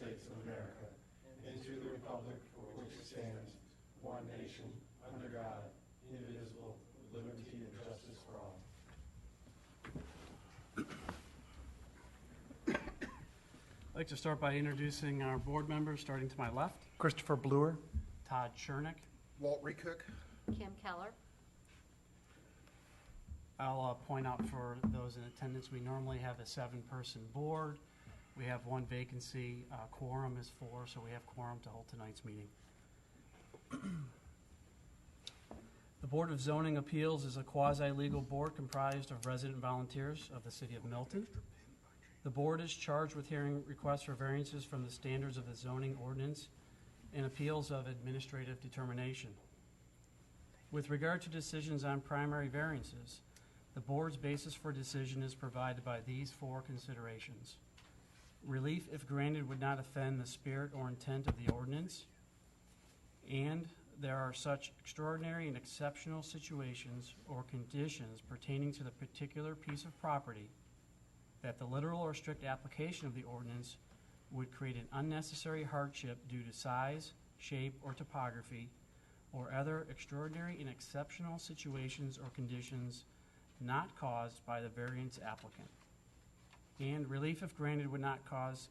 States of America and to the republic for which it stands, one nation, under God, indivisible, with liberty and justice for all. I'd like to start by introducing our board members, starting to my left. Christopher Bluer. Todd Chernick. Walt Recook. Kim Keller. I'll point out for those in attendance, we normally have a 7-person board. We have 1 vacancy. Quorum is 4, so we have quorum to hold tonight's meeting. The Board of Zoning Appeals is a quasi-legal board comprised of resident volunteers of the City of Milton. The board is charged with hearing requests for variances from the standards of the zoning ordinance and appeals of administrative determination. With regard to decisions on primary variances, the board's basis for decision is provided by these 4 considerations. Relief, if granted, would not offend the spirit or intent of the ordinance, and there are such extraordinary and exceptional situations or conditions pertaining to the particular piece of property that the literal or strict application of the ordinance would create an unnecessary hardship due to size, shape, or topography, or other extraordinary and exceptional situations or conditions not caused by the variance applicant. And relief, if granted, would not cause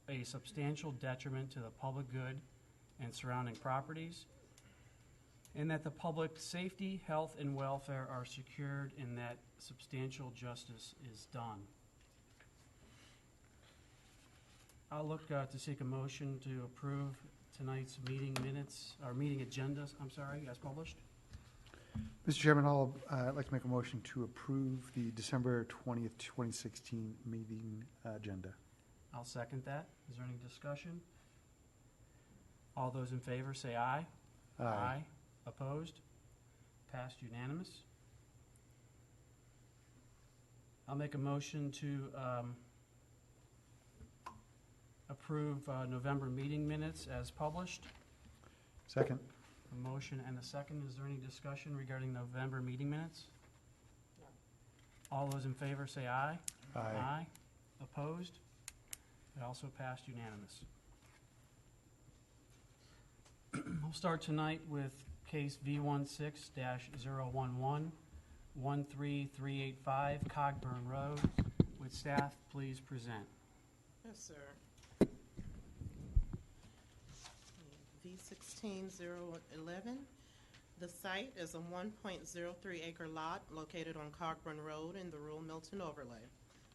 a substantial detriment to the public good and surrounding properties, and that the public safety, health, and welfare are secured and that substantial justice is done. I'll look to seek a motion to approve tonight's meeting minutes, or meeting agendas, as published. Mr. Chairman, I'd like to make a motion to approve the December 20th, 2016 meeting agenda. I'll second that. Is there any discussion? All those in favor say aye. Aye. Opposed? Passed unanimous. I'll make a motion to approve November meeting minutes as published. Second. A motion and a second. Is there any discussion regarding November meeting minutes? All those in favor say aye. Aye. Opposed? It also passed unanimous. We'll start tonight with case V16-011, 13385 Cogburn Road. Would staff please present? Yes, sir. V16-011. The site is a 1.03 acre lot located on Cogburn Road in the rural Milton overlay.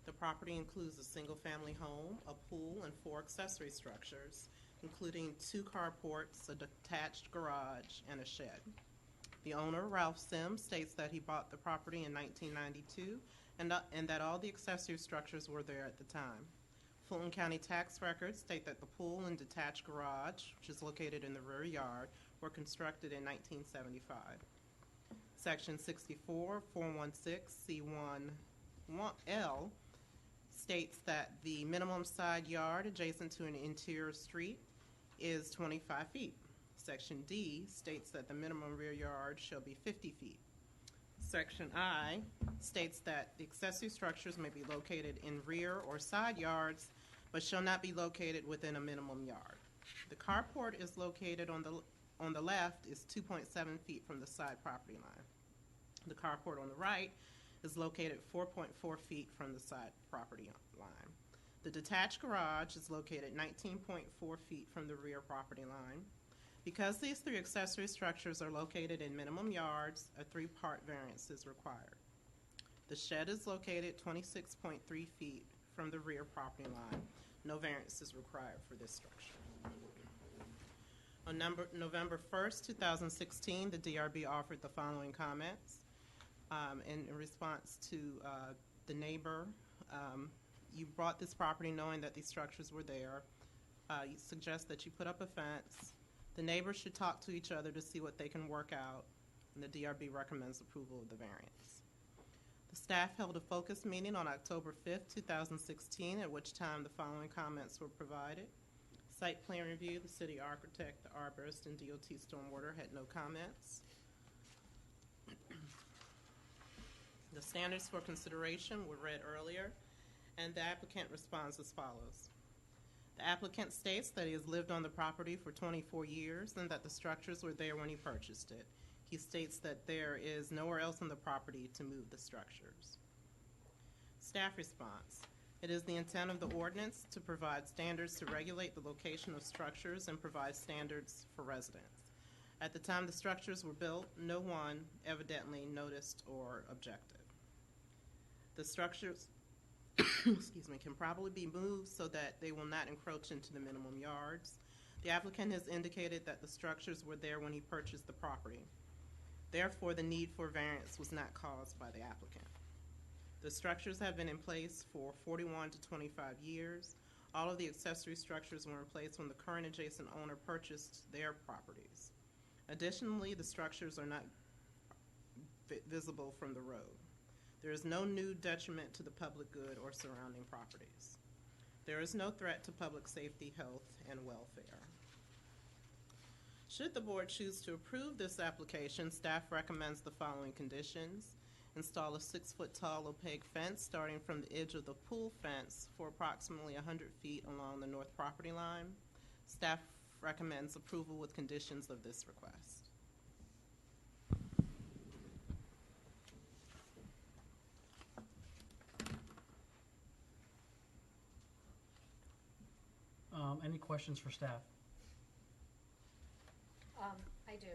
The property includes a single-family home, a pool, and 4 accessory structures, including 2 carports, a detached garage, and a shed. The owner, Ralph Sims, states that he bought the property in 1992 and that all the accessory structures were there at the time. Fulton County tax records state that the pool and detached garage, which is located in the rear yard, were constructed in 1975. Section 64-416C1L states that the minimum side yard adjacent to an interior street is 25 feet. Section D states that the minimum rear yard shall be 50 feet. Section I states that the accessory structures may be located in rear or side yards, but shall not be located within a minimum yard. The carport is located on the left is 2.7 feet from the side property line. The carport on the right is located 4.4 feet from the side property line. The detached garage is located 19.4 feet from the rear property line. Because these 3 accessory structures are located in minimum yards, a 3-part variance is required. The shed is located 26.3 feet from the rear property line. No variance is required for this structure. On November 1st, 2016, the DRB offered the following comments. In response to the neighbor, you bought this property knowing that these structures were there. You suggest that you put up a fence. The neighbors should talk to each other to see what they can work out, and the DRB recommends approval of the variance. The staff held a focus meeting on October 5th, 2016, at which time the following comments were provided. Site plan review, the city architect, the arborist, and DOT stormwater had no comments. The standards for consideration were read earlier, and the applicant responds as follows. The applicant states that he has lived on the property for 24 years and that the structures were there when he purchased it. He states that there is nowhere else on the property to move the structures. Staff response. It is the intent of the ordinance to provide standards to regulate the location of structures and provide standards for residents. At the time the structures were built, no one evidently noticed or objected. The structures excuse me, can probably be moved so that they will not encroach into the minimum yards. The applicant has indicated that the structures were there when he purchased the property. Therefore, the need for variance was not caused by the applicant. The structures have been in place for 41 to 25 years. All of the accessory structures were in place when the current adjacent owner purchased their properties. Additionally, the structures are not visible from the road. There is no new detriment to the public good or surrounding properties. There is no threat to public safety, health, and welfare. Should the board choose to approve this application, staff recommends the following conditions. Install a 6-foot tall opaque fence starting from the edge of the pool fence for approximately 100 feet along the north property line. Staff recommends approval with conditions of this request. Any questions for staff? I do.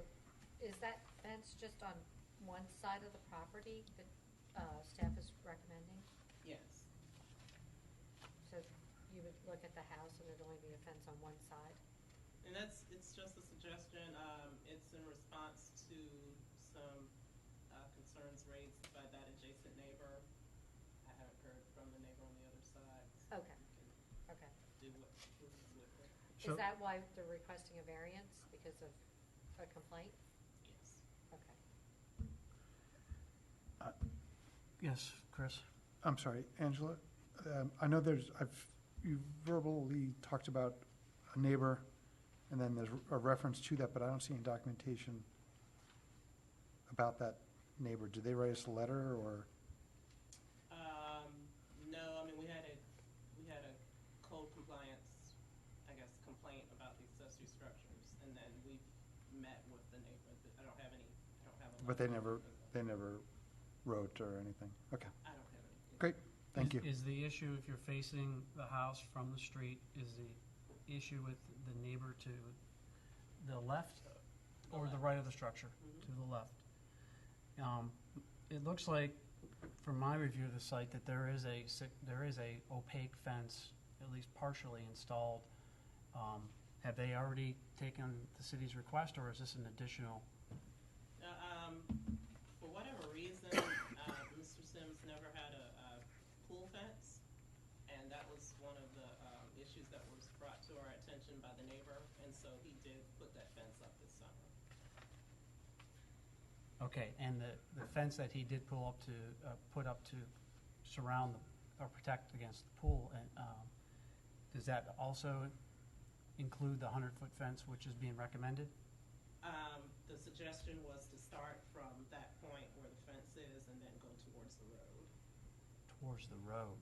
Is that fence just on one side of the property that staff is recommending? Yes. So you would look at the house and there'd only be a fence on one side? And it's just a suggestion. It's in response to some concerns raised by that adjacent neighbor. I haven't heard from the neighbor on the other side. So Okay. Okay. do what pleases with it. So- Is that why they're requesting a variance? Because of a complaint? Yes. Okay. Yes, Chris? I'm sorry, Angela, I know you verbally talked about a neighbor, and then there's a reference to that, but I don't see any documentation about that neighbor. Did they write us a letter, or? No, I mean, we had a code compliance, I guess, complaint about the accessory structures, and then we met with the neighbor. I don't have a. But they letter. never wrote or anything? Okay, I don't have anything. great, thank you. Is the issue, if you're facing the house from the street, is the issue with the neighbor to the left or the right of the structure? Mhm. To the left. It looks like, from my review of the site, that there is a opaque fence, at least partially installed. Have they already taken the city's request, or is this an additional? For whatever reason, Mr. Sims never had a pool fence, and that was one of the issues that was brought to our attention by the neighbor, and so he did put that fence up this summer. Okay, and the fence that he did put up to surround or protect against the pool, and does that also include the 100-foot fence which is being recommended? The suggestion was to start from that point where the fence is and then go towards the road. Towards the road.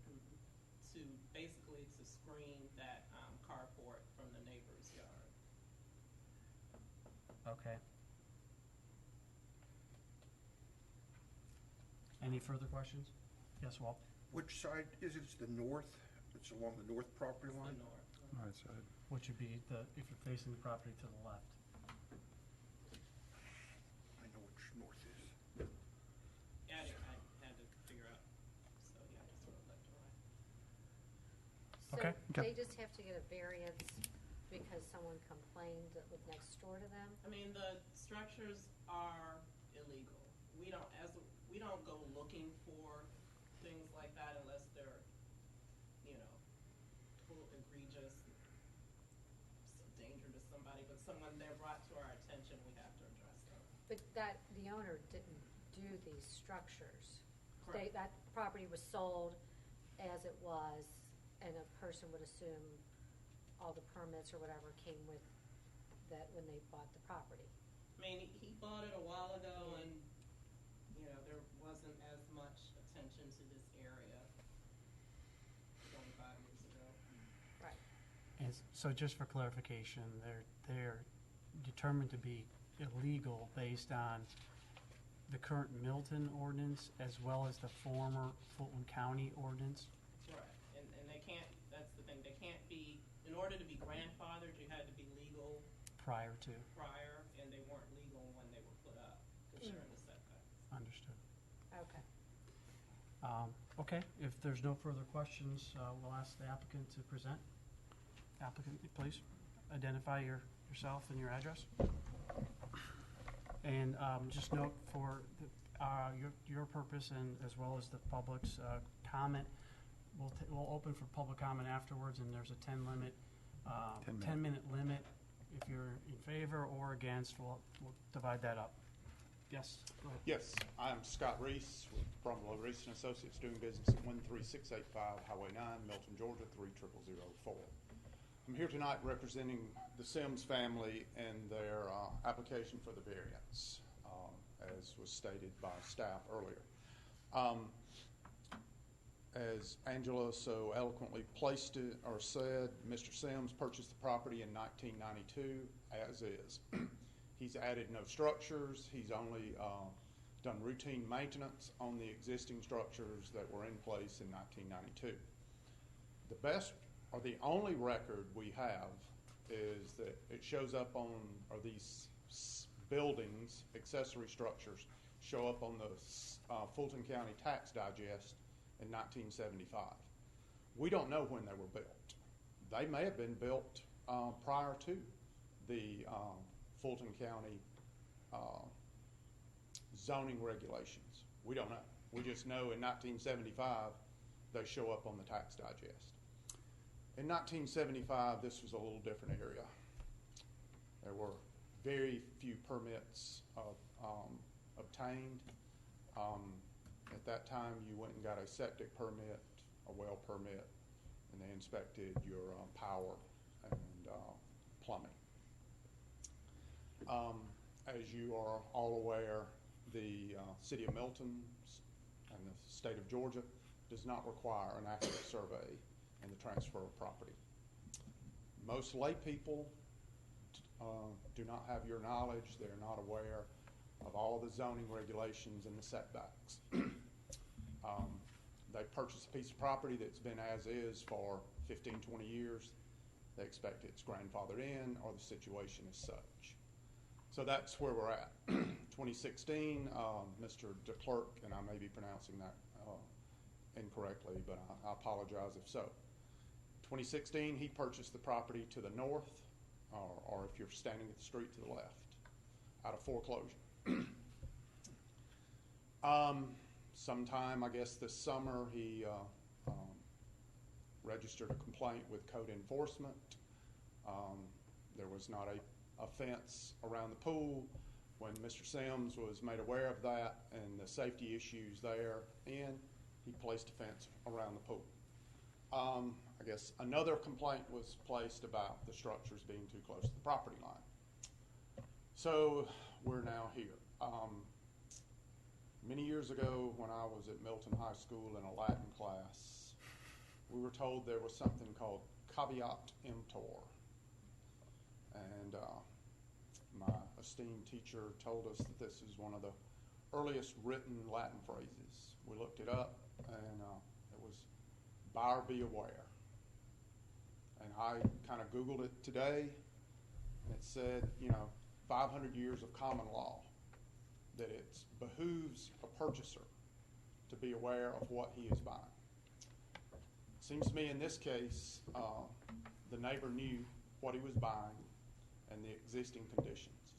To basically to screen that carport from the neighbor's yard. Okay. Any further questions? Yes, Walt? Which side is it? It's the north? It's along the north property It's the line? north. All right, so Which would be if you're facing the property to the left. I know which north is. Yeah, I had to figure out, so yeah, I just went left or right. Okay. So Okay. they just have to get a variance because someone complained that lived next door to them? I mean, the structures are illegal. We don't go looking for things like that unless they're, egregious, some danger to somebody, but someone they're brought to our attention, we have to address them. But the owner didn't do these structures. Correct. That property was sold as it was, and a person would assume all the permits or whatever came with that when they bought the property. I mean, he bought it a while ago, and there wasn't as much attention to this area 25 years ago. Right. And so just for clarification, they're determined to be illegal based on the current Milton ordinance as well as the former Fulton County ordinance? Right, and they can't, that's the thing, they can't be, in order to be grandfathered, you had to be legal Prior to, prior, and they weren't legal when they were put up, because they're in the setbacks. understood. Okay. Okay, if there's no further questions, we'll ask the applicant to present. Applicant, please identify yourself and your address. And just note for your purpose and as well as the public's comment, we'll open for public comment afterwards, and there's a 10-minute limit. If you're in favor or against, we'll divide that up. Yes, go ahead. Yes, I'm Scott Reese with Brumlow Reese and Associates, doing business at 13685 Highway 9, Milton, Georgia 30004. I'm here tonight representing the Sims family and their application for the variance, as was stated by staff earlier. As Angela so eloquently placed it or said, Mr. Sims purchased the property in 1992 as is. He's added no structures. He's only done routine maintenance on the existing structures that were in place in 1992. The best or the only record we have is that it shows up on, or these buildings, accessory structures, show up on the Fulton County Tax Digest in 1975. We don't know when they were built. They may have been built prior to the Fulton County zoning regulations. We don't know. We just know in 1975 they show up on the Tax Digest. In 1975, this was a little different area. There were very few permits obtained. At that time, you went and got a septic permit, a well permit, and they inspected your power and plumbing. As you are all aware, the City of Milton and the State of Georgia does not require an accurate survey in the transfer of property. Most lay people do not have your knowledge. They're not aware of all the zoning regulations and the setbacks. They purchase a piece of property that's been as is for 15, 20 years. They expect it's grandfathered in or the situation is such. So that's where we're at. 2016, Mr. DeClerc, and I may be pronouncing that incorrectly, but I apologize if so. 2016, he purchased the property to the north, or if you're standing at the street, to the left, out of foreclosure. Sometime, I guess this summer, he registered a complaint with code enforcement. There was not a fence around the pool. When Mr. Sims was made aware of that and the safety issues there, he placed a fence around the pool. I guess another complaint was placed about the structures being too close to the property line. So we're now here. Many years ago, when I was at Milton High School in a Latin class, we were told there was something called caveat emptor. And my esteemed teacher told us that this is one of the earliest written Latin phrases. We looked it up, and it was buyer beware. And I kind of Googled it today, and it said, 500 years of common law, that it behooves a purchaser to be aware of what he is buying. Seems to me in this case, the neighbor knew what he was buying and the existing conditions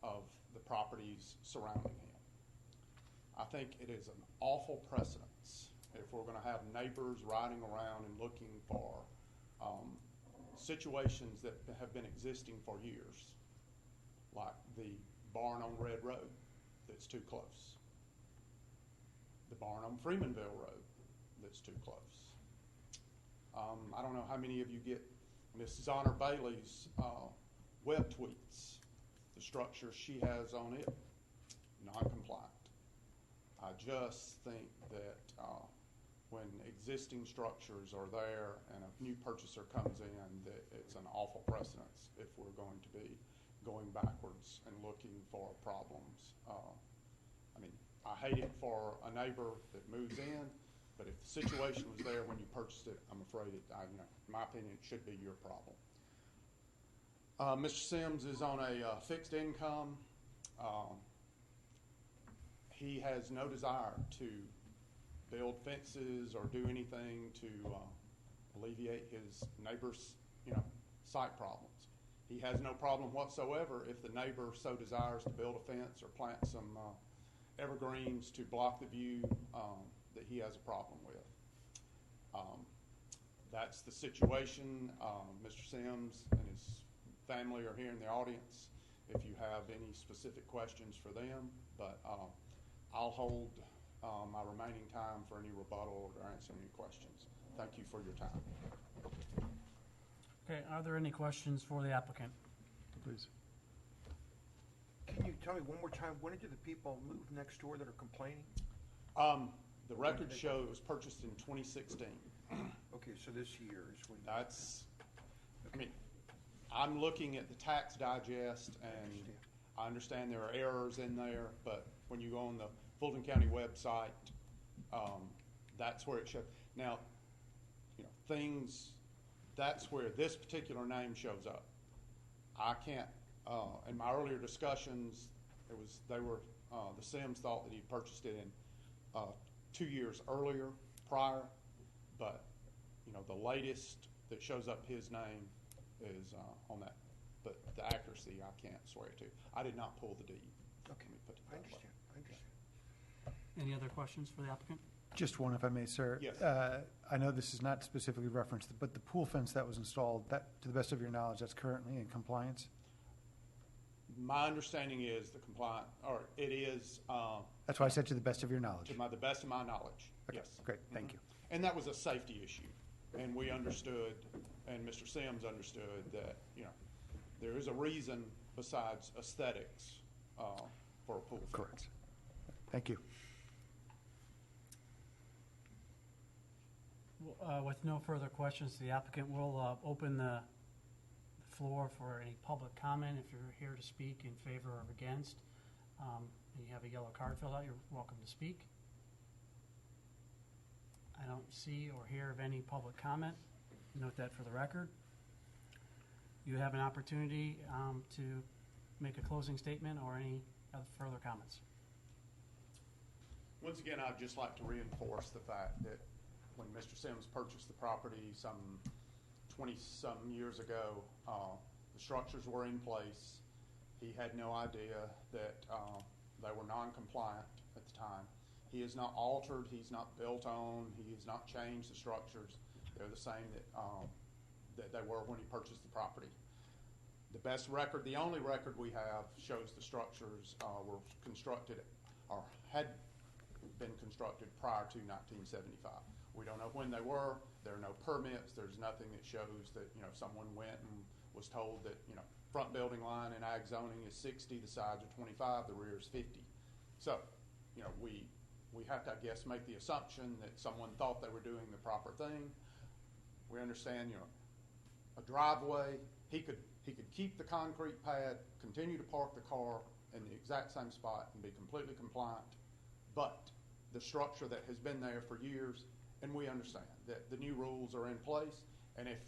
of the properties surrounding him. I think it is an awful precedence if we're going to have neighbors riding around and looking for situations that have been existing for years, like the barn on Red Road that's too close, the barn on Freemanville Road that's too close. I don't know how many of you get Miss Zonner Bailey's web tweets. The structure she has on it, non-compliant. I just think that when existing structures are there and a new purchaser comes in, that it's an awful precedence if we're going to be going backwards and looking for problems. I mean, I hate it for a neighbor that moves in, but if the situation was there when you purchased it, I'm afraid it, in my opinion, it should be your problem. Mr. Sims is on a fixed income. He has no desire to build fences or do anything to alleviate his neighbor's, site problems. He has no problem whatsoever if the neighbor so desires to build a fence or plant some evergreens to block the view that he has a problem with. That's the situation. Mr. Sims and his family are here in the audience if you have any specific questions for them, but I'll hold my remaining time for any rebuttal or answer any questions. Thank you for your time. Okay, are there any questions for the applicant? Please. Can you tell me one more time, when did the people move next door that are complaining? The record show it was purchased in 2016. Okay, so this year is when. That's, I mean, I'm looking at the tax digest, and I understand there are errors in there, but when you go on the Fulton County website, that's where it shows. Now, that's where this particular name shows up. I can't, in my earlier discussions, the Sims thought that he purchased it in 2 years prior, but, the latest that shows up his name is on that, but the accuracy I can't swear to. I did not pull the deed. Okay, Let me put it I that way. understand. Any other questions for the applicant? Just one, if I may, sir. Yes. I know this is not specifically referenced, but the pool fence that was installed, that, to the best of your knowledge, that's currently in compliance? My understanding is it is, That's why I said to the best of your knowledge. the best of my knowledge, Okay, yes. great, thank you. And that was a safety issue. And we understood, and Mr. Sims understood that, there is a reason besides aesthetics for a pool fence. Correct. Thank you. With no further questions to the applicant, we'll open the floor for any public comment. If you're here to speak in favor or against, and you have a yellow card filled out, you're welcome to speak. I don't see or hear of any public comment. Note that for the record. You have an opportunity to make a closing statement or any other further comments. Once again, I'd just like to reinforce the fact that when Mr. Sims purchased the property some 20-some years ago, the structures were in place. He had no idea that they were non-compliant at the time. He has not altered, he's not built on, he has not changed the structures. They're the same that they were when he purchased the property. The only record we have shows the structures were constructed or had been constructed prior to 1975. We don't know when they were. There are no permits. There's nothing that shows that someone went and was told that front building line in ag zoning is 60, the sides are 25, the rear is 50. So we have to, I guess, make the assumption that someone thought they were doing the proper thing. We understand a driveway. He could keep the concrete pad, continue to park the car in the exact same spot and be completely compliant, but the structure that has been there for years, and we understand that the new rules are in place, and if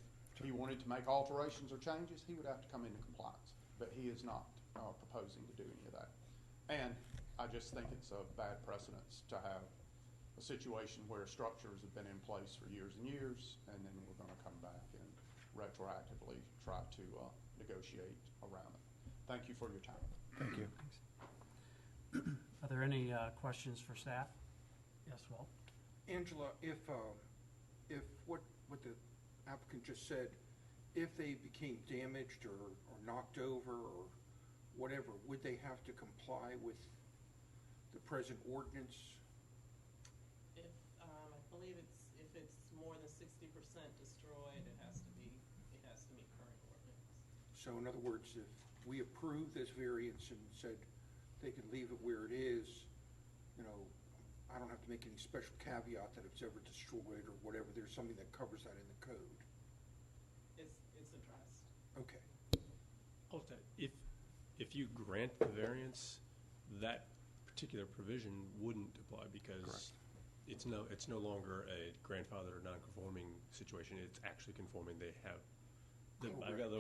he wanted to make alterations or changes, he would have to come into compliance, but he is not proposing to do any of that. And I just think it's a bad precedence to have a situation where structures have been in place for years and years, and then we're going to come back and retroactively try to negotiate around it. Thank you for your time. Thank you. Are there any questions for staff? Yes, Walt? Angela, if what the applicant just said, if they became damaged or knocked over or whatever, would they have to comply with the present ordinance? If, I believe if it's more than 60% destroyed, it has to meet current ordinance. So in other words, if we approve this variance and said they can leave it where it is, I don't have to make any special caveat that it's ever destroyed or whatever, there's something that covers that in the code. It's addressed. Okay. Also, if you grant the variance, that particular provision wouldn't apply because it's no longer a grandfather or non-conforming situation. It's actually conforming. They have, I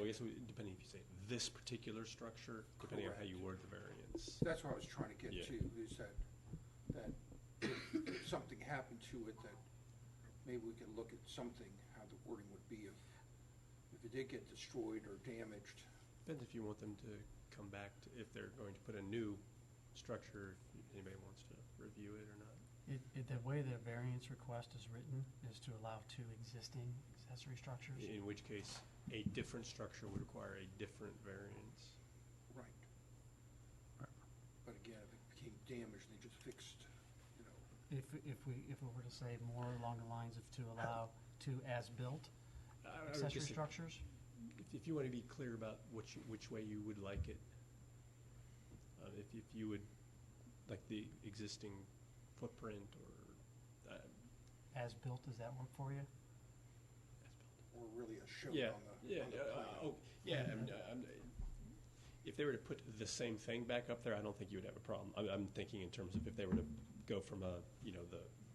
guess depending if you say this particular structure, depending on how you word the variance. That's what I was trying to get Yeah. to, is that if something happened to it, that maybe we could look at something, how the wording would be if it did get destroyed or damaged. Depends if you want them to come back to, if they're going to put a new structure, if anybody wants to review it or not. The way the variance request is written is to allow 2 existing accessory structures. In which case, a different structure would require a different variance. Right. But again, if it became damaged, they just fixed, you know. If we were to say more along the lines of to allow 2 as-built I would accessory just say, structures? if you want to be clear about which way you would like it, if you would like the existing footprint or As-built, does that work for you? Or really a show yeah, on the plan. if they were to put the same thing back up there, I don't think you would have a problem. I'm thinking in terms of if they were to go from the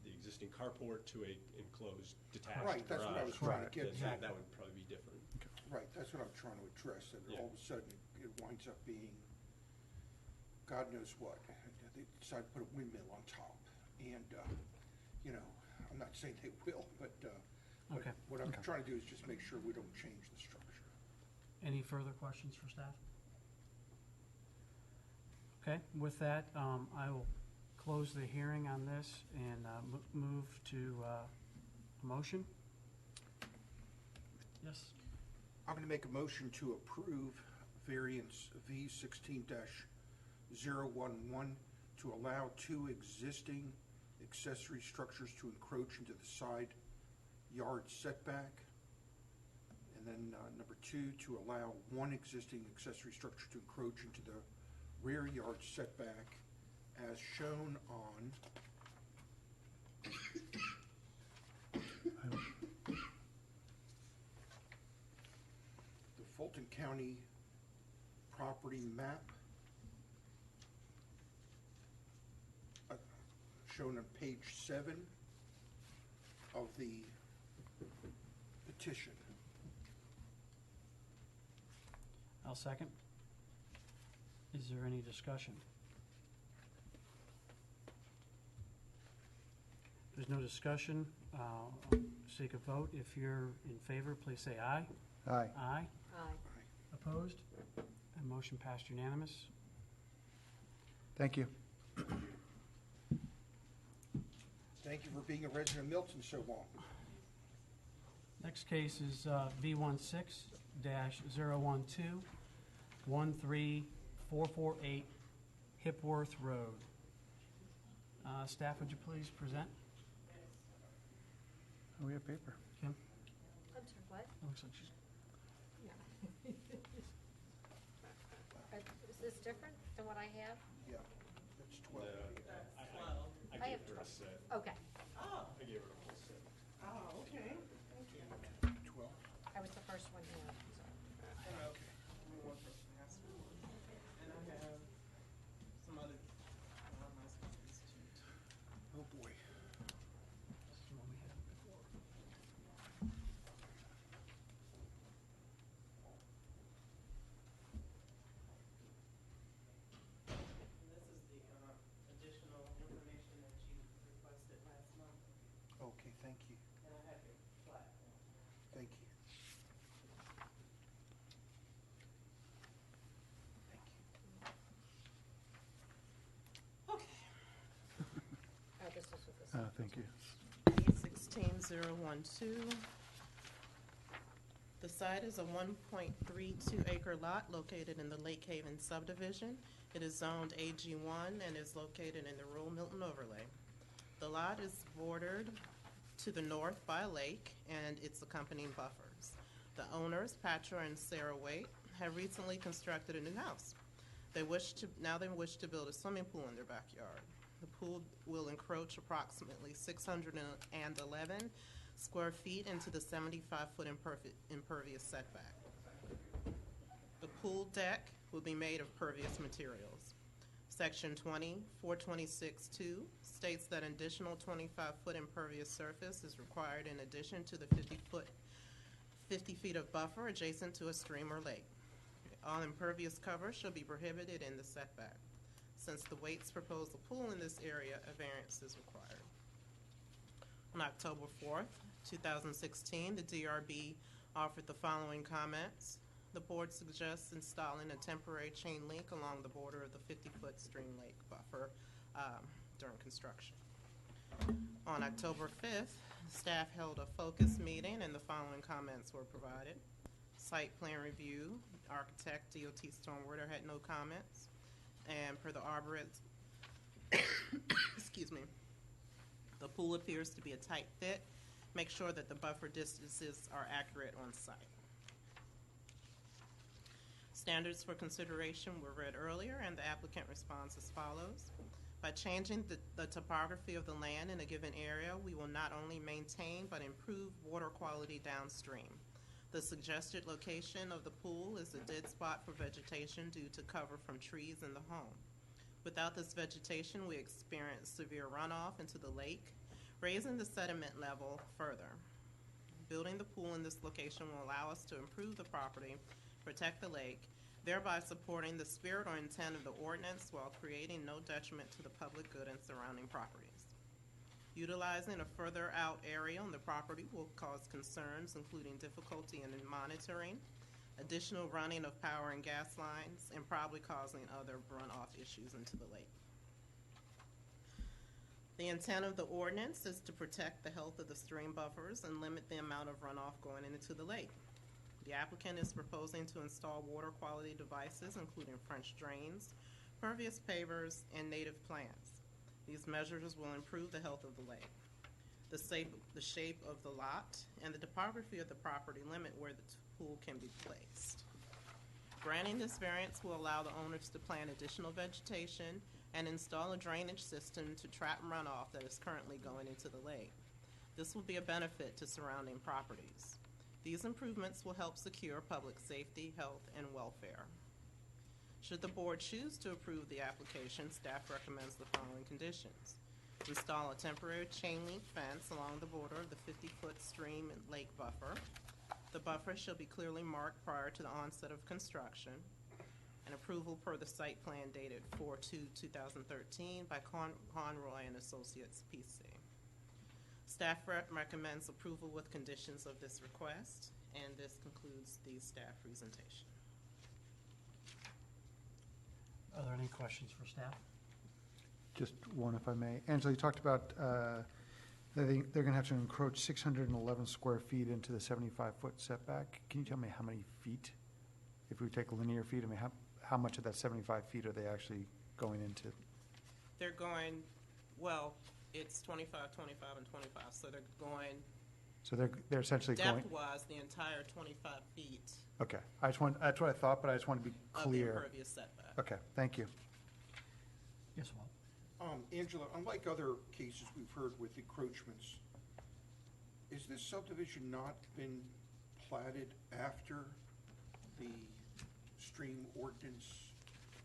existing carport to a enclosed detached Right, that's what I was trying to get then to. that would probably be different. Right, that's what I'm trying to address, that Yeah. all of a sudden it winds up being, God knows what. They decide to put a windmill on top. And, I'm not saying they will, but Okay. what I'm trying to do is just make sure we don't change the structure. Any further questions for staff? Okay, with that, I will close the hearing on this and move to a motion. Yes? I'm going to make a motion to approve variance V16-011 to allow 2 existing accessory structures to encroach into the side yard setback. And then number 2, to allow 1 existing accessory structure to encroach into the rear yard setback as shown on the Fulton County property map shown on page 7 of the petition. I'll second. Is there any discussion? If there's no discussion, seek a vote. If you're in favor, please say aye. Aye. Aye. Aye. Opposed? And motion passed unanimous. Thank you. Thank you for being a resident of Milton so long. Next case is V16-012, 13448 Hipworth Road. Staff, would you please present? Oh, we have paper. Kim? I'm sorry, what? Looks like she's... Is this different than what I have? Yeah, that's 12. I have gave her a 12. set. Okay, Oh, I gave her a full set. oh, okay. Thank you. 12? I was the first one here, so. Okay. Only one person asked for one. And I have some other, nice ones too. Oh, boy. This is the one we had before. And this is the, additional information that you requested last month, Okay, thank you. and I have your flat. Thank you. Thank you. Okay. Oh, this is what this is. Thank you. B16012. The site is a 1.32 acre lot located in the Lake Haven subdivision. It is zoned AG1 and is located in the rural Milton overlay. The lot is bordered to the north by a lake and its accompanying buffers. The owners, Patra and Sarah Waite, have recently constructed a new house. They wish to build a swimming pool in their backyard. The pool will encroach approximately 611 square feet into the 75-foot impervious setback. The pool deck will be made of pervious materials. Section 426.2 states that an additional 25-foot impervious surface is required in addition to the 50 feet of buffer adjacent to a stream or lake. All impervious cover shall be prohibited in the setback. Since the Waits propose a pool in this area, a variance is required. On October 4th, 2016, the DRB offered the following comments. The board suggests installing a temporary chain link along the border of the 50-foot stream lake buffer during construction. On October 5th, staff held a focus meeting and the following comments were provided. Site plan review, architect, DOT stormwater had no comments. And per the arborist, excuse me, the pool appears to be a tight fit. Make sure that the buffer distances are accurate on site. Standards for consideration were read earlier, and the applicant responds as follows. By changing the topography of the land in a given area, we will not only maintain but improve water quality downstream. The suggested location of the pool is a dead spot for vegetation due to cover from trees in the home. Without this vegetation, we experience severe runoff into the lake, raising the sediment level further. Building the pool in this location will allow us to improve the property, protect the lake, thereby supporting the spirit or intent of the ordinance while creating no detriment to the public good and surrounding properties. Utilizing a further out area on the property will cause concerns, including difficulty in monitoring, additional running of power and gas lines, and probably causing other runoff issues into the lake. The intent of the ordinance is to protect the health of the stream buffers and limit the amount of runoff going into the lake. The applicant is proposing to install water quality devices, including French drains, pervious pavers, and native plants. These measures will improve the health of the lake. The shape of the lot and the topography of the property limit where the pool can be placed. Granting this variance will allow the owners to plant additional vegetation and install a drainage system to trap runoff that is currently going into the lake. This will be a benefit to surrounding properties. These improvements will help secure public safety, health, and welfare. Should the board choose to approve the application, staff recommends the following conditions. Install a temporary chain link fence along the border of the 50-foot stream and lake buffer. The buffer shall be clearly marked prior to the onset of construction. And approval per the site plan dated 4/2/2013 by Conroy and Associates, PC. Staff recommends approval with conditions of this request, and this concludes the staff presentation. Are there any questions for staff? Just one, if I may. Angela, you talked about they're going to have to encroach 611 square feet into the 75-foot setback. Can you tell me how many feet? If we take linear feet, I mean, how much of that 75 feet are they actually going into? They're going, well, it's 25, 25, and 25, so they're going. So they're essentially going. Depth-wise, the entire 25 feet. Okay, that's what I thought, but I just want to be clear. Of the impervious setback. Okay, thank you. Yes, Walt. Angela, unlike other cases we've heard with encroachments, is this subdivision not been platted after the stream ordinance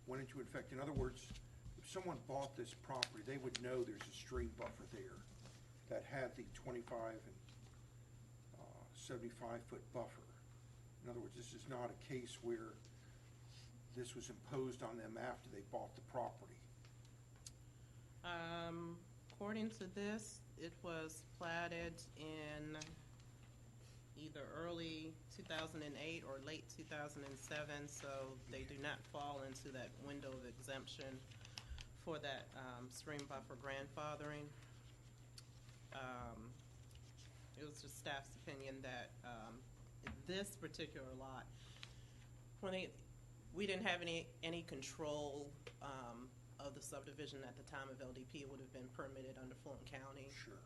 went into effect? In other words, if someone bought this property, they would know there's a stream buffer there that had the 25 and 75-foot buffer. In other words, this is not a case where this was imposed on them after they bought the property. According to this, it was platted in either early 2008 or late 2007, so they do not fall into that window of exemption for that stream buffer grandfathering. It was just staff's opinion that this particular lot, we didn't have any control of the subdivision at the time of LDP. It would have been permitted under Fulton County. Sure.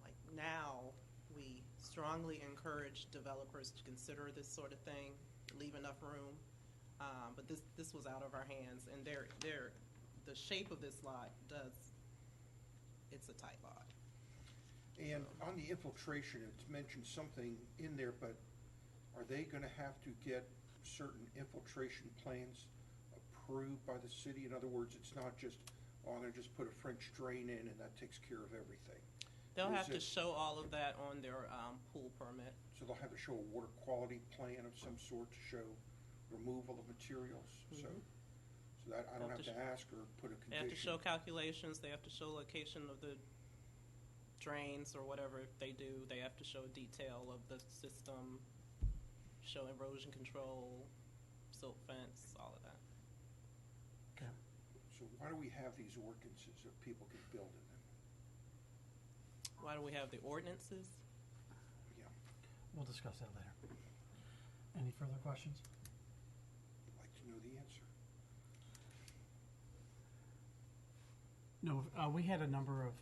Like now, we strongly encourage developers to consider this sort of thing, leave enough room. But this was out of our hands, and the shape of this lot does it's a tight lot. And on the infiltration, it's mentioned something in there, but are they gonna have to get certain infiltration plans approved by the city? In other words, it's not just, oh, I'm gonna just put a French drain in and that takes care of everything. They'll Is have to it- show all of that on their pool permit. So they'll have to show a water quality plan of some sort to show removal of materials, so that I don't Have have to to ask or put a They have to show condition. calculations, they have to show location of the drains or whatever they do. They have to show detail of the system, show erosion control, silt fence, all of that. Okay. So why do we have these ordinances if people can build in them? Why do we have the ordinances? Yeah, We'll discuss that later. Any further questions? I'd like to know the answer. No, we had a number of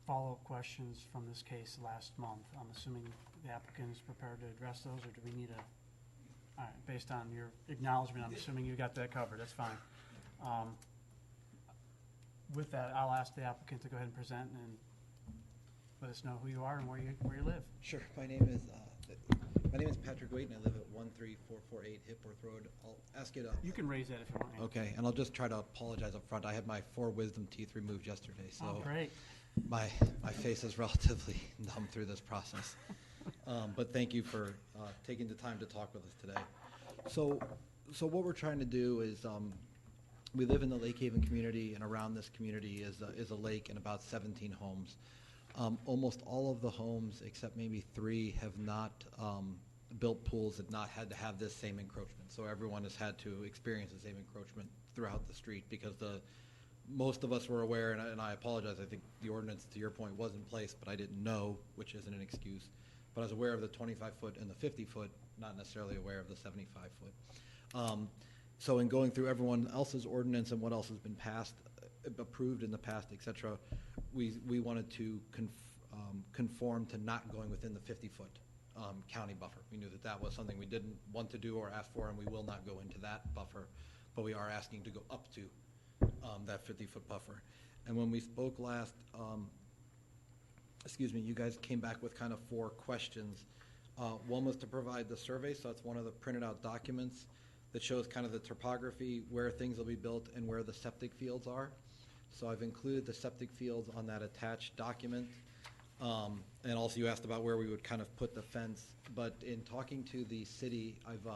follow-up questions from this case last month. I'm assuming the applicant is prepared to address those, or do we need a, all right, based on your acknowledgement, I'm assuming you got that covered, that's fine. With that, I'll ask the applicant to go ahead and present and let us know who you are and where you live. Sure. My name is Patrick Waite, and I live at 13448 Hipworth Road. I'll ask you to. You can raise that if you want. Andy. Okay, and I'll just try to apologize up front. I had my 4 wisdom teeth removed yesterday, so Oh, great. my face is relatively numb through this process. But thank you for taking the time to talk with us today. So what we're trying to do is we live in the Lake Haven community, and around this community is a lake and about 17 homes. Almost all of the homes, except maybe 3, have not built pools, have not had to have this same encroachment. So everyone has had to experience the same encroachment throughout the street because most of us were aware, and I apologize, I think the ordinance, to your point, was in place, but I didn't know, which isn't an excuse. But I was aware of the 25-foot and the 50-foot, not necessarily aware of the 75-foot. So in going through everyone else's ordinance and what else has been passed, approved in the past, et cetera, we wanted to conform to not going within the 50-foot county buffer. We knew that that was something we didn't want to do or ask for, and we will not go into that buffer, but we are asking to go up to that 50-foot buffer. And when we spoke last, you guys came back with kind of 4 questions. One was to provide the survey, so that's one of the printed out documents that shows kind of the topography, where things will be built, and where the septic fields are. So I've included the septic fields on that attached document. And also you asked about where we would kind of put the fence. But in talking to the city, I've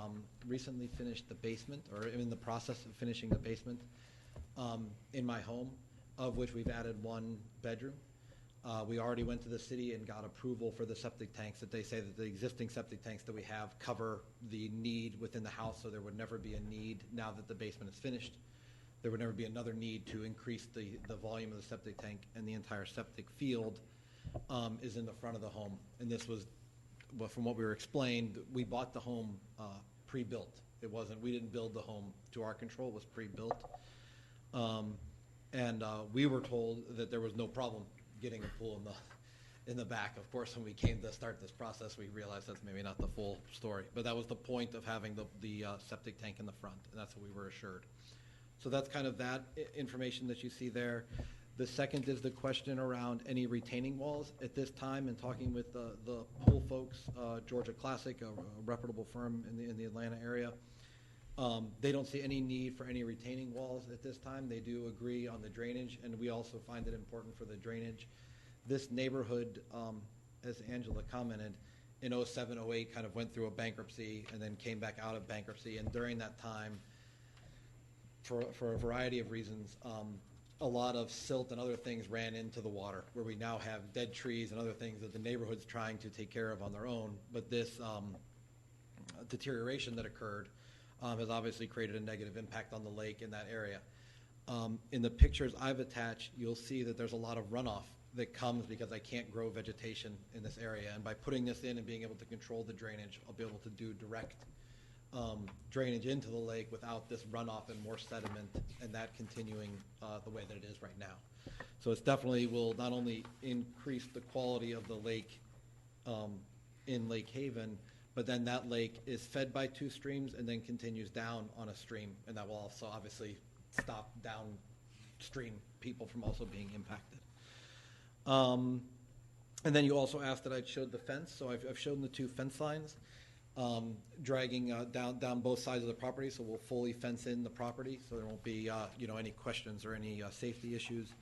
recently finished the basement, or in the process of finishing the basement in my home, of which we've added 1 bedroom. We already went to the city and got approval for the septic tanks, that they say that the existing septic tanks that we have cover the need within the house, so there would never be a need, now that the basement is finished, there would never be another need to increase the volume of the septic tank, and the entire septic field is in the front of the home. And this was, well, from what we were explained, we bought the home pre-built. It wasn't, we didn't build the home to our control, it was pre-built. And we were told that there was no problem getting a pool in the back. Of course, when we came to start this process, we realized that's maybe not the full story. But that was the point of having the septic tank in the front, and that's what we were assured. So that's kind of that information that you see there. The second is the question around any retaining walls. At this time, in talking with the pool folks, Georgia Classic, a reputable firm in the Atlanta area, they don't see any need for any retaining walls at this time. They do agree on the drainage, and we also find it important for the drainage. This neighborhood, as Angela commented, in 07, 08 kind of went through a bankruptcy and then came back out of bankruptcy. And during that time, for a variety of reasons, a lot of silt and other things ran into the water, where we now have dead trees and other things that the neighborhood's trying to take care of on their own. But this deterioration that occurred has obviously created a negative impact on the lake in that area. In the pictures I've attached, you'll see that there's a lot of runoff that comes because I can't grow vegetation in this area. And by putting this in and being able to control the drainage, I'll be able to do direct drainage into the lake without this runoff and more sediment, and that continuing the way that it is right now. So it's definitely will not only increase the quality of the lake in Lake Haven, but then that lake is fed by 2 streams and then continues down on a stream, and that will also obviously stop downstream people from also being impacted. And then you also asked that I showed the fence, so I've shown the 2 fence lines, dragging down both sides of the property, so we'll fully fence in the property, so there won't be any questions or any safety issues.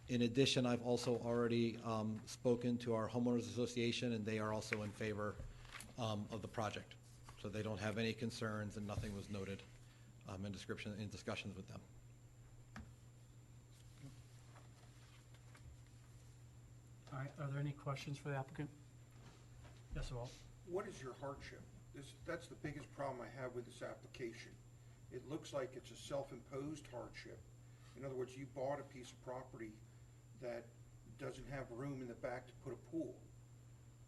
In addition, I've also already spoken to our homeowners association, and they are also in favor of the project. So they don't have any concerns, and nothing was noted in discussions with them. All right, are there any questions for the applicant? Yes, Walt? What is your hardship? That's the biggest problem I have with this application. It looks like it's a self-imposed hardship. In other words, you bought a piece of property that doesn't have room in the back to put a pool,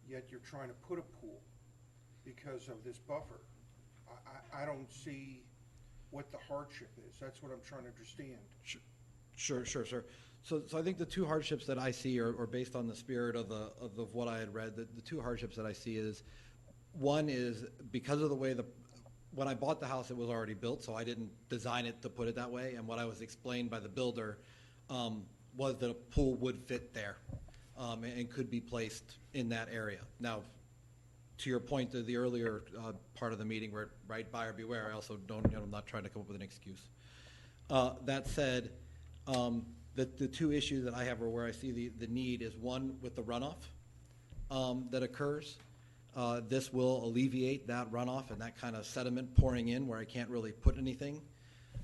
yet you're trying to put a pool because of this buffer. I don't see what the hardship is. That's what I'm trying to understand. Sure. So I think the 2 hardships that I see are based on the spirit of what I had read. The 2 hardships that I see is, one is because of the way when I bought the house, it was already built, so I didn't design it to put it that way. And what I was explained by the builder was that a pool would fit there and could be placed in that area. Now, to your point to the earlier part of the meeting, where right buyer beware, I also I'm not trying to come up with an excuse. That said, the 2 issues that I have are where I see the need is, one, with the runoff that occurs. This will alleviate that runoff and that kind of sediment pouring in where I can't really put anything.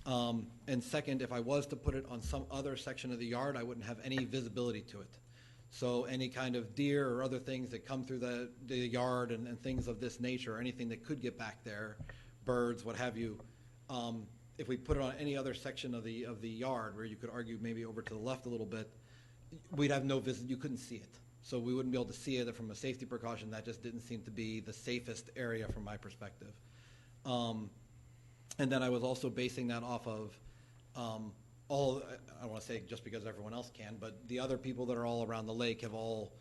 And second, if I was to put it on some other section of the yard, I wouldn't have any visibility to it. So any kind of deer or other things that come through the yard and things of this nature, or anything that could get back there, birds, what have you, if we put it on any other section of the yard, where you could argue maybe over to the left a little bit, we'd have no visit. You couldn't see it. So we wouldn't be able to see it from a safety precaution. That just didn't seem to be the safest area from my perspective. And then I was also basing that off of I don't want to say just because everyone else can, but the other people that are all around the lake have all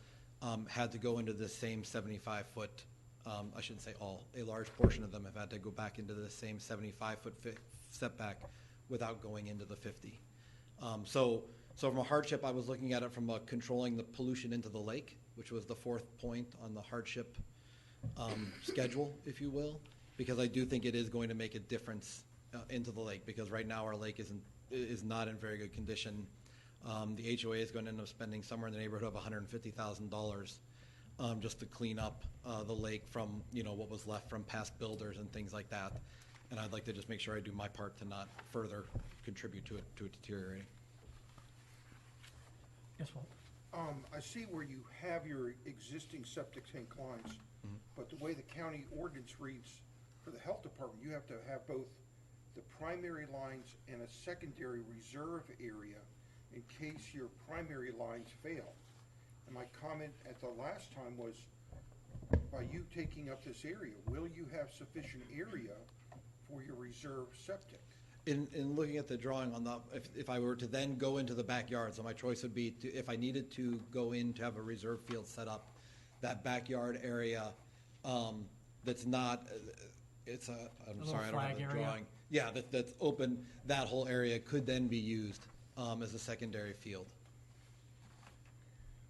had to go into the same 75-foot, I shouldn't say all, a large portion of them have had to go back into the same 75-foot setback without going into the 50. So from a hardship, I was looking at it from controlling the pollution into the lake, which was the 4th point on the hardship schedule, if you will, because I do think it is going to make a difference into the lake, because right now our lake is not in very good condition. The HOA is going to end up spending somewhere in the neighborhood of $150,000 just to clean up the lake from what was left from past builders and things like that. And I'd like to just make sure I do my part to not further contribute to it deteriorating. Yes, Walt? I see where you have your existing septic tank lines, but the way the county ordinance reads for the health department, you have to have both the primary lines and a secondary reserve area in case your primary lines fail. And my comment at the last time was, by you taking up this area, will you have sufficient area for your reserve septic? In looking at the drawing on if I were to then go into the backyard, so my choice would be if I needed to go in to have a reserve field set up, that backyard area that's not, I'm sorry, I don't have the drawing. Yeah, that's open, that whole area could then be used as a secondary field.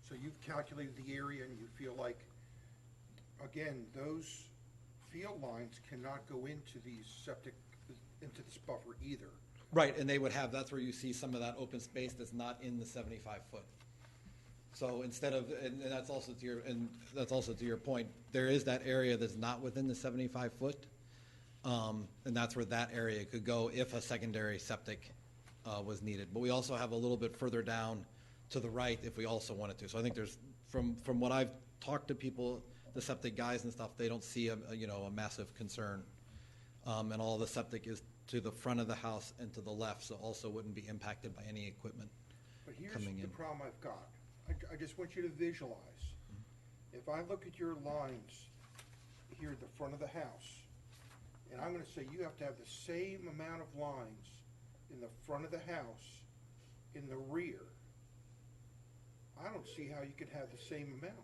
So you've calculated the area and you feel like, again, those field lines cannot go into these into this buffer either. Right, and they would have, that's where you see some of that open space that's not in the 75-foot. So instead of, and that's also to your point, there is that area that's not within the 75-foot, and that's where that area could go if a secondary septic was needed. But we also have a little bit further down to the right if we also wanted to. So I think there's, from what I've talked to people, the septic guys and stuff, they don't see a massive concern. And all the septic is to the front of the house and to the left, so also wouldn't be impacted by any equipment coming in. But here's the problem I've got. I just want you to visualize. If I look at your lines here at the front of the house, and I'm going to say you have to have the same amount of lines in the front of the house, in the rear, I don't see how you could have the same amount.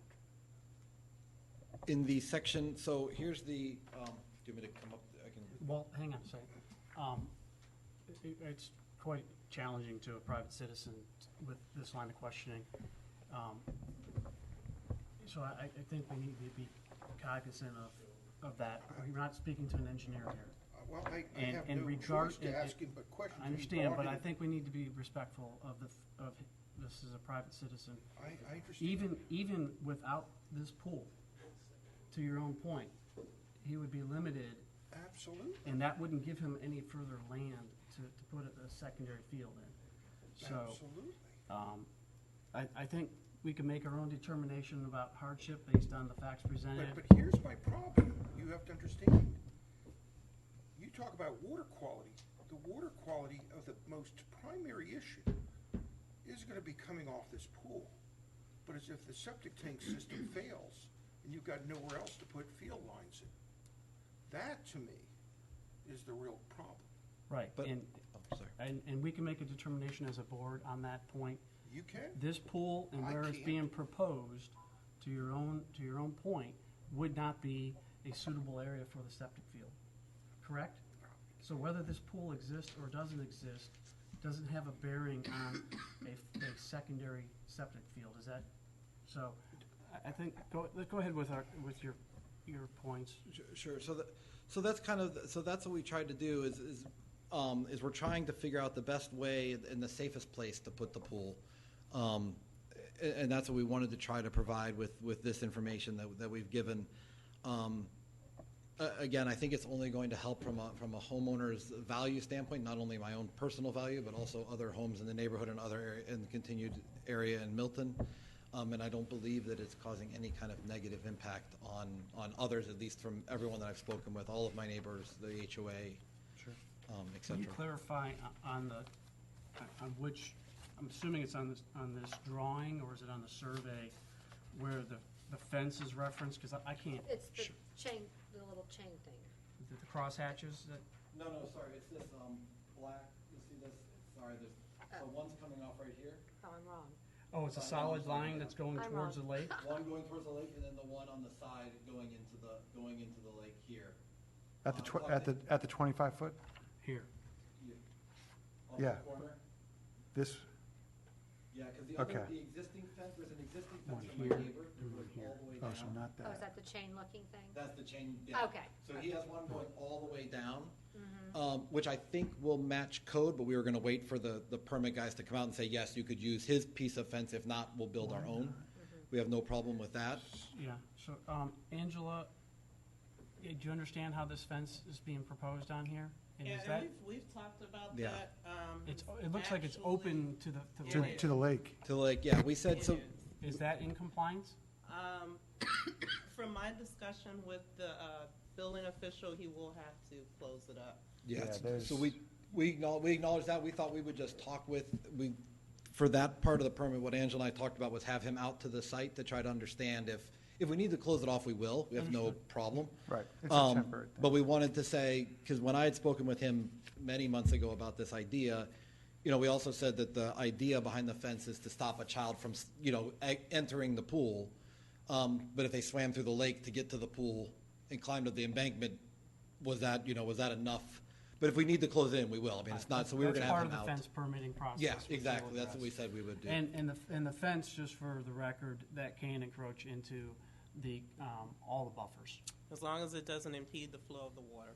In the section, so here's the, do you want me to come up? I can. Well, hang on a second. It's quite challenging to a private citizen with this line of questioning. So I think we need to be cognizant of that. We're not speaking to an engineer here. Well, I And- have and no regard- choice to and- ask him but questions. I He understand, brought but I it. think we need to be respectful of this is a private citizen. I understand. Even without this pool, to your own point, he would be limited, Absolutely. and that wouldn't give him any further land to put a secondary field in. So, Absolutely. I think we can make our own determination about hardship based on the facts presented. But here's my problem. You have to understand. You talk about water quality. The water quality of the most primary issue is going to be coming off this pool. But as if the septic tank system fails and you've got nowhere else to put field lines in. That, to me, is the real problem. Right, But- and, Oh, sorry. and we can make a determination as a board on that point. You can. This pool and I where it's can't. being proposed, to your own point, would not be a suitable area for the septic field, correct? So whether this pool exists or doesn't exist, doesn't have a bearing on a secondary septic field, is that? So, I think, let's go ahead with your points. Sure. So that's kind of, so that's what we tried to do is we're trying to figure out the best way and the safest place to put the pool. And that's what we wanted to try to provide with this information that we've given. Again, I think it's only going to help from a homeowner's value standpoint, not only my own personal value, but also other homes in the neighborhood and other area, in the continued area in Milton. And I don't believe that it's causing any kind of negative impact on others, at least from everyone that I've spoken with, all of my neighbors, the HOA, Sure. et Can you cetera. clarify on which, I'm assuming it's on this drawing, or is it on the survey, where the fence is referenced? Because I can't, It's the chain, the little chain thing. the crosshatches that, No, sorry, it's this black, you see this, sorry, so one's coming off right here. Oh, I'm wrong. oh, it's a solid line that's going I'm towards the wrong. lake? One going towards the lake, and then the one on the side going into the lake here. At the 25-foot? Here. Here. Off Yeah. the corner. This, Yeah, because Okay. the existing fence, there's an existing One fence from my here, neighbor that and one goes here. all the way oh, so down. not Oh, is that. that the chain looking thing? That's the chain, yeah. Okay. So he has one going all the way down, Mm-hmm. which I think will match code, but we were gonna wait for the permit guys to come out and say, yes, you could use his piece of fence, if not, we'll build our own. We have no problem with that. Yeah, so, Angela, do you understand how this fence is being proposed on here? And Yeah, is and that, we've talked about Yeah. that. it looks like it's actually- open to the To- lake. To the lake. To like, yeah, we said, It so, is. Is that in compliance? From my discussion with the building official, he will have to close it up. yeah, Yeah, there's- so we acknowledge that. We thought we would just talk for that part of the permit, what Angela and I talked about was have him out to the site to try to understand if we need to close it off, we will. We have no Understood. problem. Right. It's a temporary thing. But we wanted to say, because when I had spoken with him many months ago about this idea, we also said that the idea behind the fence is to stop a child from, entering the pool. But if they swam through the lake to get to the pool and climbed up the embankment, was that enough? But if we need to close it in, we will. I mean, it's not, so we were going to have him That's out. part of the fence permitting process. Yeah, which we'll exactly. That's what we address. said we would do. And the fence, just for the record, that can encroach into all the buffers. As long as it doesn't impede the flow of the water.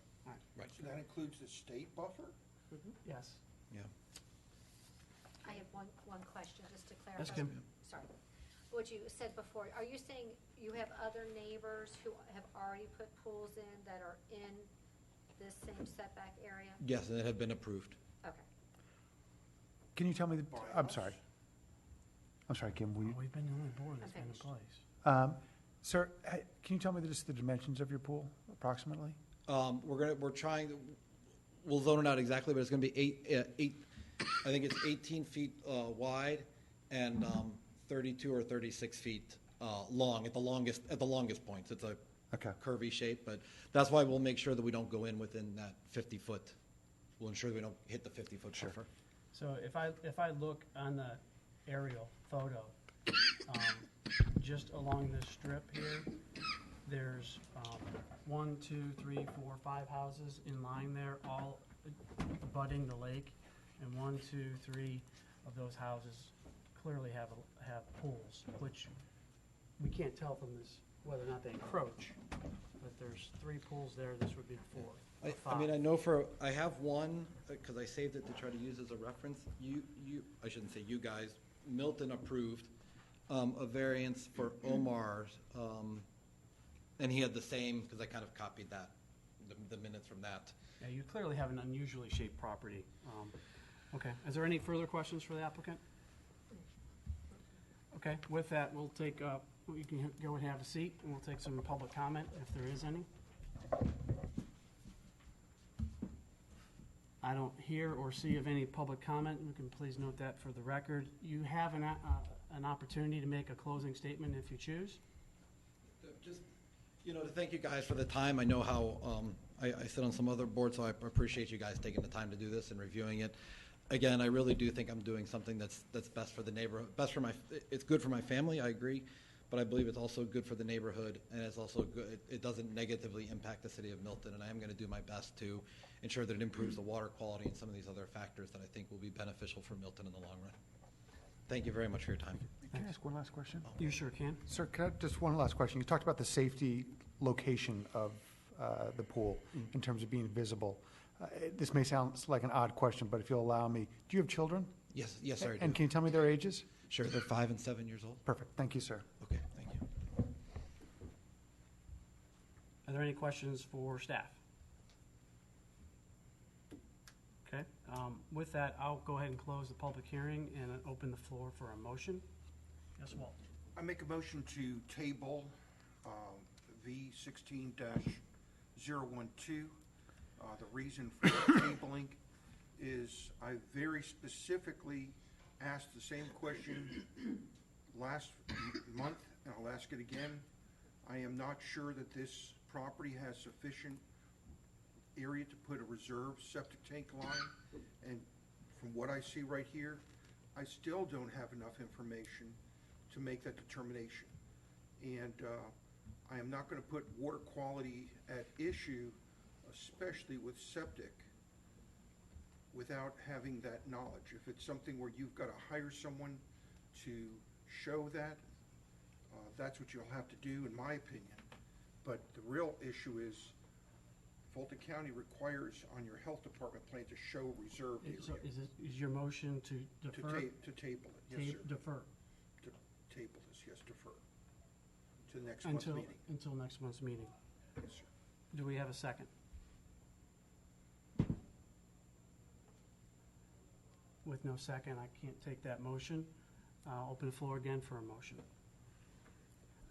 Right. So that includes the state buffer? Yes. Yeah. I have one question, just to clarify. That's Kim. Sorry. What you said before, are you saying you have other neighbors who have already put pools in that are in this same setback area? Yes, and it had been approved. Okay. Can you tell me, By I'm us? sorry. I'm sorry, Kim, We've been the only board that's I'm been in finished. place. sir, can you tell me just the dimensions of your pool approximately? We'll zone it out exactly, but it's gonna be eight, I think it's 18 feet wide and 32 or 36 feet long at the longest points. It's a Okay. curvy shape, but that's why we'll make sure that we don't go in within that 50-foot. We'll ensure that we don't hit the 50-foot buffer. So if I look on the aerial photo, just along this strip here, there's 1, 2, 3, 4, 5 houses in line there, all abutting the lake, and 1, 2, 3 of those houses clearly have pools, which we can't tell from this whether or not they encroach, but there's 3 pools there, this would be 4. I mean, I know I have one, because I saved it to try to use as a reference. I shouldn't say you guys, Milton approved a variance for Omar's, and he had the same, because I kind of copied that, the minutes from that. Yeah, you clearly have an unusually shaped property. Okay, is there any further questions for the applicant? Okay, with that, we'll take, you can go and have a seat, and we'll take some public comment, if there is any. I don't hear or see of any public comment. You can please note that for the record. You have an opportunity to make a closing statement if you choose. Just, to thank you guys for the time. I know how, I sit on some other boards, so I appreciate you guys taking the time to do this and reviewing it. Again, I really do think I'm doing something that's best for the neighborhood, it's good for my family, I agree, but I believe it's also good for the neighborhood, and it's also good, it doesn't negatively impact the city of Milton, and I am going to do my best to ensure that it improves the water quality and some of these other factors that I think will be beneficial for Milton in the long run. Thank you very much for your time. Can I ask one last question? You sure can. Sir, just one last question. You talked about the safety location of the pool in terms of being visible. This may sound like an odd question, but if you'll allow me, do you have children? Yes, sir, I do. And can you tell me their ages? Sure, they're 5 and 7 years old. Perfect. Thank you, sir. Okay, thank you. Are there any questions for staff? Okay, with that, I'll go ahead and close the public hearing and open the floor for a motion. Yes, Walt? I make a motion to table V16-012. The reason for tabling is I very specifically asked the same question last month, and I'll ask it again. I am not sure that this property has sufficient area to put a reserve septic tank line, and from what I see right here, I still don't have enough information to make that determination. And I am not going to put water quality at issue, especially with septic, without having that knowledge. If it's something where you've got to hire someone to show that, that's what you'll have to do, in my opinion. But the real issue is Fulton County requires on your health department plan to show reserved area. So is your motion to defer? To table it, yes, sir. Defer. To table this, yes, defer. To the next month's meeting. Until next month's meeting. Yes, sir. Do we have a second? With no second, I can't take that motion. I'll open the floor again for a motion.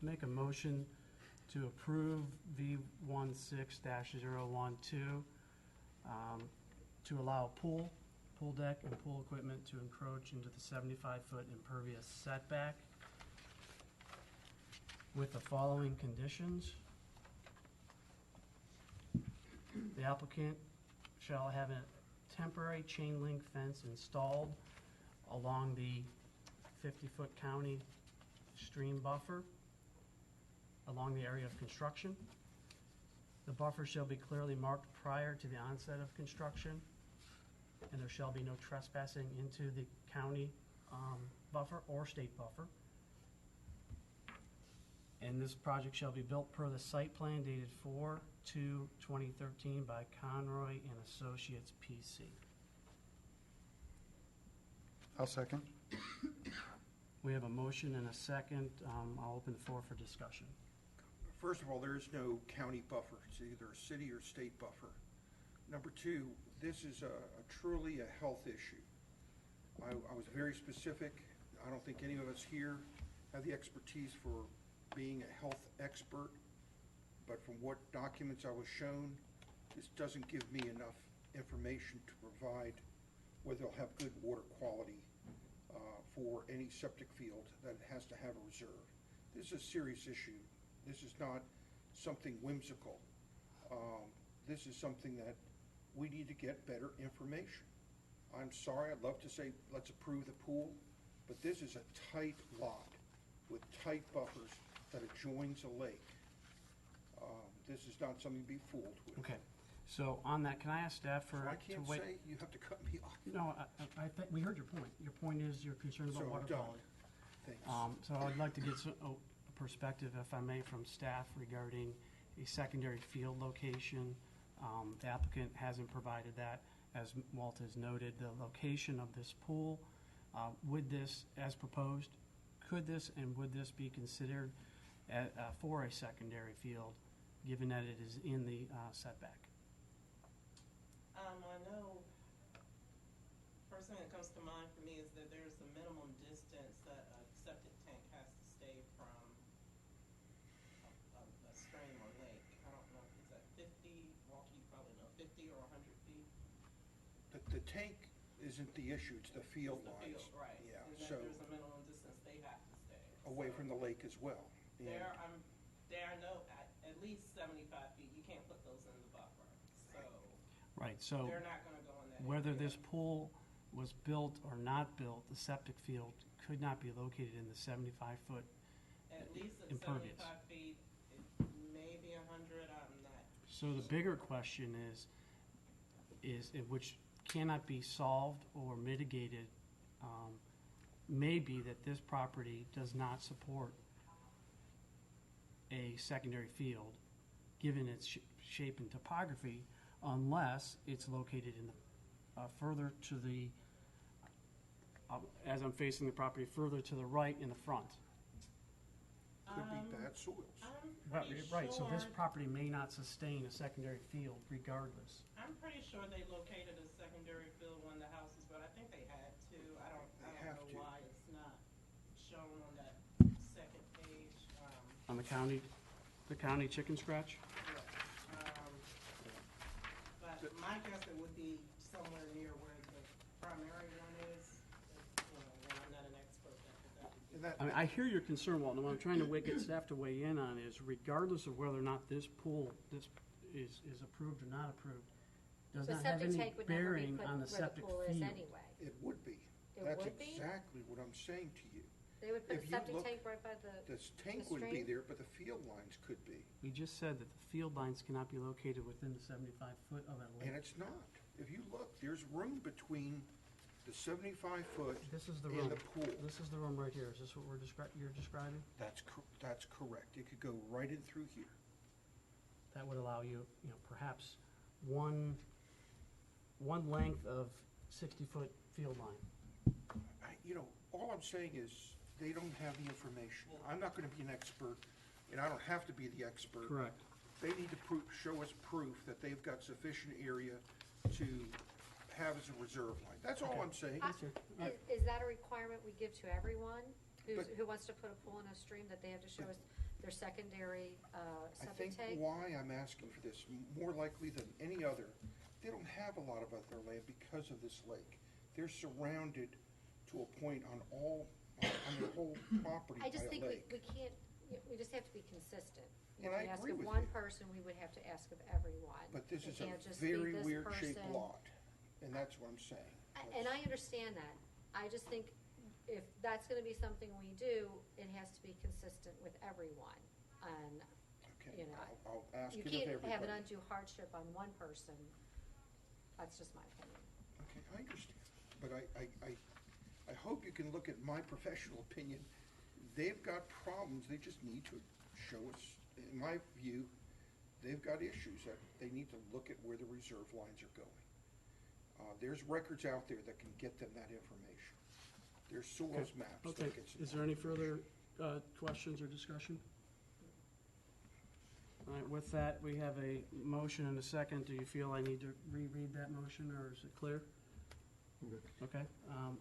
Make a motion to approve V16-012 to allow pool deck, and pool equipment to encroach into the 75-foot impervious setback with the following conditions. The applicant shall have a temporary chain link fence installed along the 50-foot county stream buffer along the area of construction. The buffer shall be clearly marked prior to the onset of construction, and there shall be no trespassing into the county buffer or state buffer. And this project shall be built per the site plan dated 4/2/2013 by Conroy and Associates PC. I'll second. We have a motion and a second. I'll open the floor for discussion. First of all, there is no county buffer. It's either a city or state buffer. Number two, this is truly a health issue. I was very specific. I don't think any of us here have the expertise for being a health expert, but from what documents I was shown, this doesn't give me enough information to provide whether they'll have good water quality for any septic field that has to have a reserve. This is a serious issue. This is not something whimsical. This is something that we need to get better information. I'm sorry, I'd love to say let's approve the pool, but this is a tight lot with tight buffers that adjoins a lake. This is not something to be fooled with. Okay, So on that, can I ask staff So I to can't wait? say, you have to cut me off. No, I think, we heard your point. Your point is you're concerned So about I'm water done. quality. Thanks. So I'd like to get a perspective, if I may, from staff regarding a secondary field location. The applicant hasn't provided that. As Walt has noted, the location of this pool, would this, as proposed, could this and would this be considered for a secondary field, given that it is in the setback? I know, first thing that comes to mind for me is that there's a minimum distance that a septic tank has to stay from a stream or lake. I don't know, is that 50, Walter, you probably know, 50 or 100 feet? The tank isn't the issue, it's the field It's the lines. field, right. Yeah, And so then there's a minimum distance they have to stay. away So from the lake as well. And There are no, at least 75 feet, you can't put those in the buffer. So Right, so they're not gonna go in that whether area. this pool was built or not built, the septic field could not be located in the 75-foot. At least at impervious. 75 feet, it may be 100, I'm not. So the bigger question is which cannot be solved or mitigated, may be that this property does not support a secondary field, given its shape and topography, unless it's located in the, further to the, as I'm facing the property, further to the right in the front. could be bad soils. I'm pretty Right, so this sure- property may not sustain a secondary field regardless. I'm pretty sure they located a secondary field when the house was built. I think they had to. I don't have know to. why it's not shown on that second page. On the county chicken scratch? But my guess it would be somewhere near where the primary one is. And I'm not an expert, that would be. And that, I mean, I hear your concern, Walton. What I'm trying to get staff to weigh in on is regardless of whether or not this pool, this is approved or not approved, does The not have septic any tank would never be bearing put on the where the septic pool is field. anyway. it would be. It That's would be? exactly what I'm saying to you. They would put If a you septic look- tank right by the This tank would be stream? there, but the field lines could be. We just said that the field lines cannot be located within the 75-foot of a And lake. it's not. If you look, there's room between the 75-foot This is the and room. the pool. This is the room right here. Is this what you're describing? That's correct. It could go right in through here. That would allow you, perhaps one length of 60-foot field line. All I'm saying is, they don't have the information. I'm not gonna be an expert, and I don't have to be the expert. Correct. They need to show us proof that they've got sufficient area to have as a reserve line. That's all Okay. I'm saying. Is that a requirement we give to everyone But- who wants to put a pool in a stream, that they have to show us their secondary I septic think tank? why I'm asking for this, more likely than any other, they don't have a lot of other land because of this lake. They're surrounded to a point on the whole property by I just a think lake. we can't, we just have to be consistent. You And I can ask agree of with one you. person, we would have to ask of everyone. But this It is a can't just be very this weird shaped person. lot, and that's what I'm saying. And I understand that. I just think if that's gonna be something we do, it has to be consistent with everyone. And Okay, you know, I'll ask you it of can't everybody. have an undue hardship on one person. That's just my opinion. Okay, I understand, but I hope you can look at my professional opinion. They've got problems, they just need to show us, in my view, they've got issues that they need to look at where the reserve lines are going. There's records out there that can get them that information. There's soils maps Okay, that gets. is there any further questions or discussion? All right, with that, we have a motion and a second. Do you feel I need to reread that motion, or is it clear? Okay.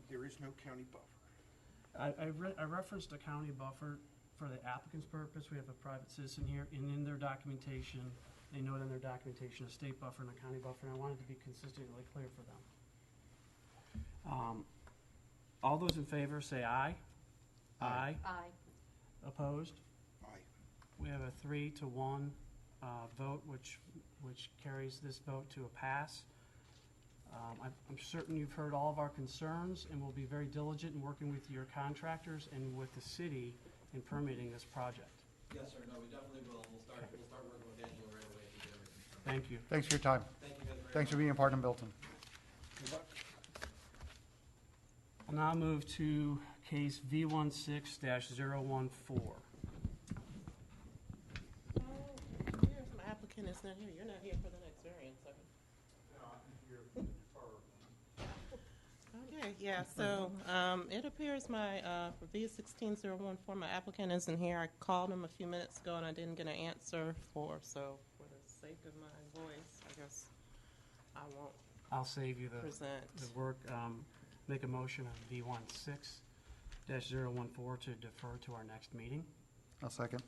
There is no county buffer. I referenced a county buffer for the applicant's purpose. We have a private citizen here, and in their documentation, they note in their documentation a state buffer and a county buffer, and I wanted to be consistently clear for them. All those in favor say aye. Aye. Aye. Opposed? Aye. We have a 3-to-1 vote, which carries this vote to a pass. I'm certain you've heard all of our concerns, and we'll be very diligent in working with your contractors and with the city in permitting this project. Yes, sir, no, we definitely will. We'll start working with Angela right away to get everything. Thank you. Thanks for your time. Thank Thanks for being a part of Milton. Good luck. I'll now move to case V16-014. Here's my applicant is not here. You're not here for the next variance, are you? Okay, yeah, so it appears for V16014, my applicant isn't here. I called him a few minutes ago and I didn't get an answer for the sake of my voice, I guess I won't I'll save you the present. work. Make a motion on V16-014 to defer to our next meeting. I'll second.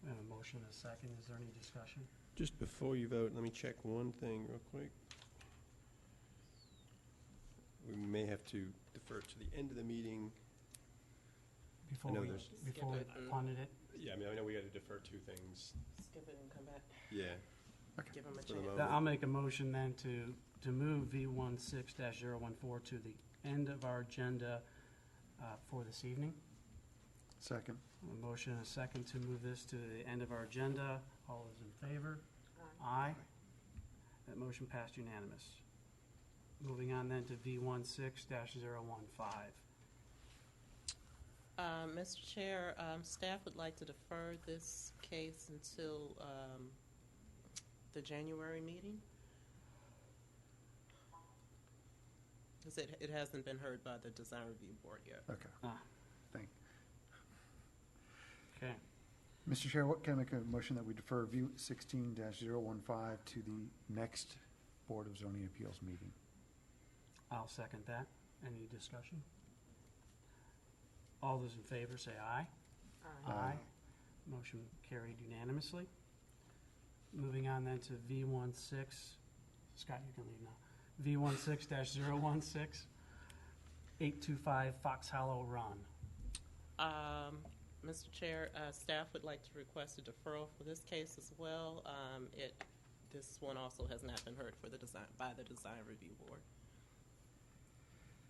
We have a motion and a second. Is there any discussion? Just before you vote, let me check one thing real quick. We may have to defer to the end of the meeting. Before know we, there's- before we Skip it. punted it? Yeah, I mean, I know we got to defer two things. Skip it and come back, Yeah. give him a For the chance. moment. I'll make a motion then to move V16-014 to the end of our agenda for this evening. Second. A motion and a second to move this to the end of our agenda. All those in favor? Aye. That motion passed unanimous. Moving on then to V16-015. Mr. Chair, staff would like to defer this case until the January meeting. Because it hasn't been heard by the Design Review Board yet. Okay. Okay. Mr. Chair, what can I make a motion that we defer V16-015 to the next Board of Zoning Appeals meeting? I'll second that. Any discussion? All those in favor say aye. Aye. Motion carried unanimously. Moving on then to V16, Scott, you can leave now. V16-016, 825 Fox Hollow Run. Mr. Chair, staff would like to request a deferral for this case as well. This one also has not been heard by the Design Review Board.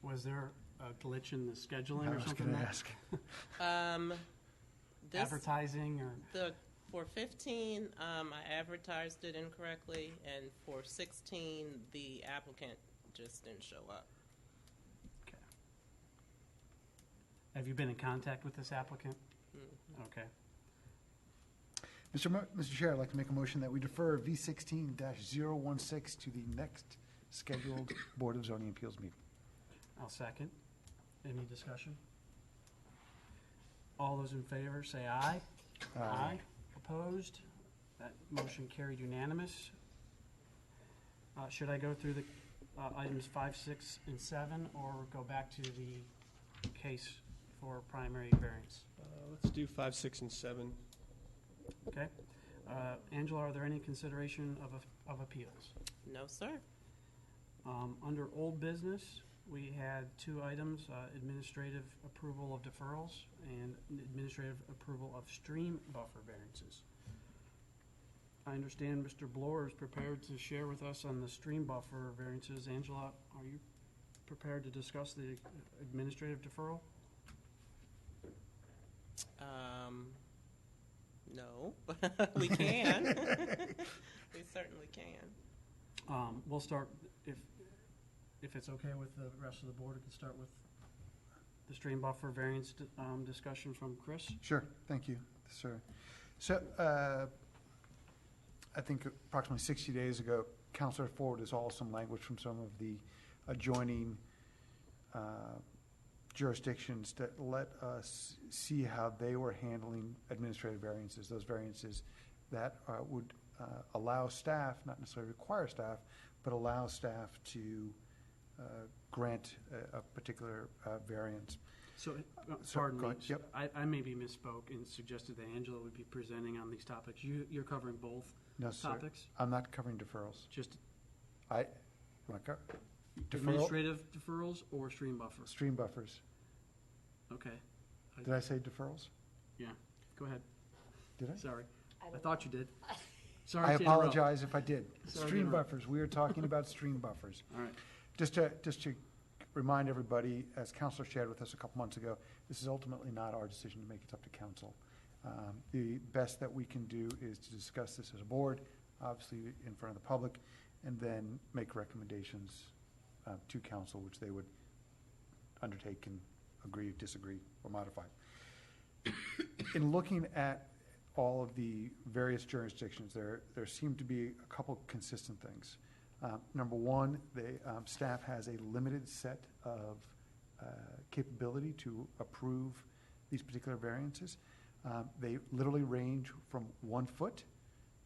Was there a glitch in the scheduling I or was something? going to Matt? ask. Advertising or? For 15, I advertised it incorrectly, and for 16, the applicant just didn't show up. Okay. Have you been in contact with this applicant? Mm. Okay. Mr. Chair, I'd like to make a motion that we defer V16-016 to the next scheduled Board of Zoning Appeals meeting. I'll second. Any discussion? All those in favor say aye. Aye. Opposed? That motion carried unanimous. Should I go through the items 5, 6, and 7, or go back to the case for primary variance? Let's do 5, 6, and 7. Okay. Angela, are there any consideration of appeals? No, sir. Under old business, we had 2 items, administrative approval of deferrals and administrative approval of stream buffer variances. I understand Mr. Bloor is prepared to share with us on the stream buffer variances. Angela, are you prepared to discuss the administrative deferral? No, but we can. We certainly can. We'll start, if it's okay with the rest of the board, we can start with the stream buffer variance discussion from Chris. Sure, thank you, sir. So, I think approximately 60 days ago, Councilor forwarded us all some language from some of the adjoining jurisdictions that let us see how they were handling administrative variances, those variances that would allow staff, not necessarily require staff, but allow staff to grant a particular variance. So, So, pardon go me, ahead. Yep. I maybe misspoke and suggested that Angela would be presenting on these topics. You're covering both No, sir. topics? I'm not covering deferrals. Just You want to cover? Deferral, administrative deferrals or stream buffers? stream buffers. Okay, Did I say deferrals? yeah, go ahead. Did I? Sorry, I don't thought you did. Sorry I to interrupt. apologize if I did. Sorry to Stream interrupt. buffers, we are talking about stream buffers. All right, Just to remind everybody, as Councilor shared with us a couple months ago, this is ultimately not our decision to make, it's up to council. The best that we can do is to discuss this as a board, obviously in front of the public, and then make recommendations to council, which they would undertake and agree, disagree, or modify. In looking at all of the various jurisdictions, there seem to be a couple consistent things. Number one, staff has a limited set of capability to approve these particular variances. They literally range from 1 foot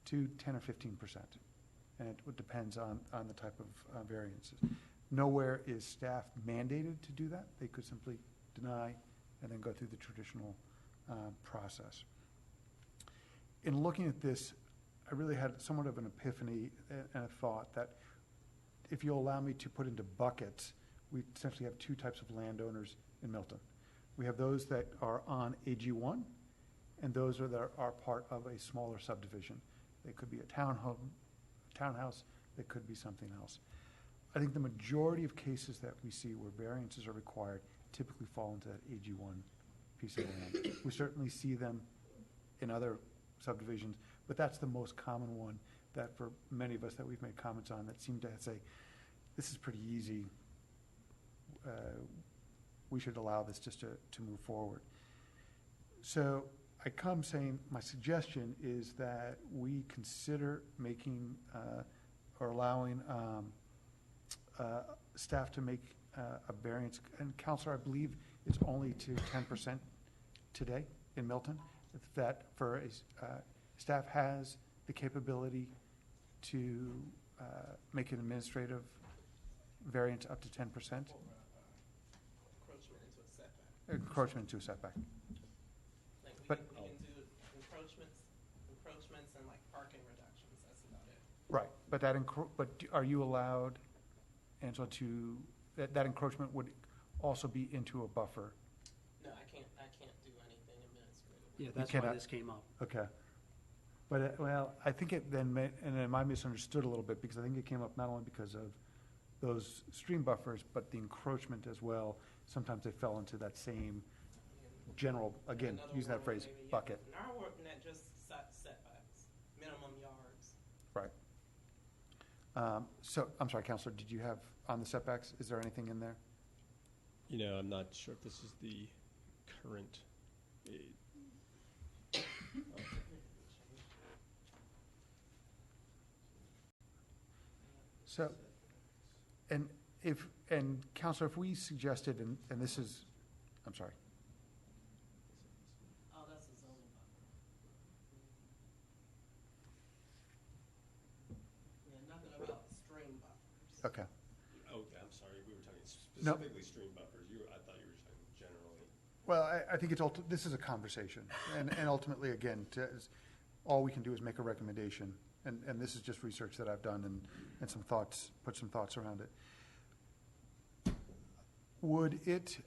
to 10 or 15%, and it depends on the type of variances. Nowhere is staff mandated to do that. They could simply deny and then go through the traditional process. In looking at this, I really had somewhat of an epiphany and a thought that if you'll allow me to put into buckets, we essentially have two types of landowners in Milton. We have those that are on AG1 and those that are part of a smaller subdivision. They could be a townhouse, they could be something else. I think the majority of cases that we see where variances are required typically fall into that AG1 piece of land. We certainly see them in other subdivisions, but that's the most common one that for many of us that we've made comments on that seem to say, this is pretty easy. We should allow this just to move forward. So I come saying my suggestion is that we consider making or allowing staff to make a variance. And Counselor, I believe it's only to 10% today in Milton. That for staff has the capability to make an administrative variance up to 10%. Encroachment into a setback. Like we can do encroachments and like parking reductions, that's about it. Right, but are you allowed, Angela, to, that encroachment would also be into a buffer? No, I can't do anything administrative. Yeah, that's cannot- why this came up. Okay. But, well, I think it then, and then I misunderstood a little bit, because I think it came up not only because of those stream buffers, but the encroachment as well. Sometimes they fell into that same general, again, Another use that word, phrase, maybe, yeah. bucket. In our ordinance, just setbacks, minimum yards. Right. So, I'm sorry, Counselor, did you have, on the setbacks, is there anything in there? You know, I'm not sure if this is the current. So, and Counselor, if we suggested, and this is, I'm sorry. Oh, that's a zoning buffer. Yeah, nothing about stream buffers. Okay. Okay, I'm sorry, we were talking No. specifically stream buffers. I thought you were talking generally. Well, I think this is a conversation, and ultimately, again, all we can do is make a recommendation, and this is just research that I've done and some thoughts, put some thoughts around it. Would it,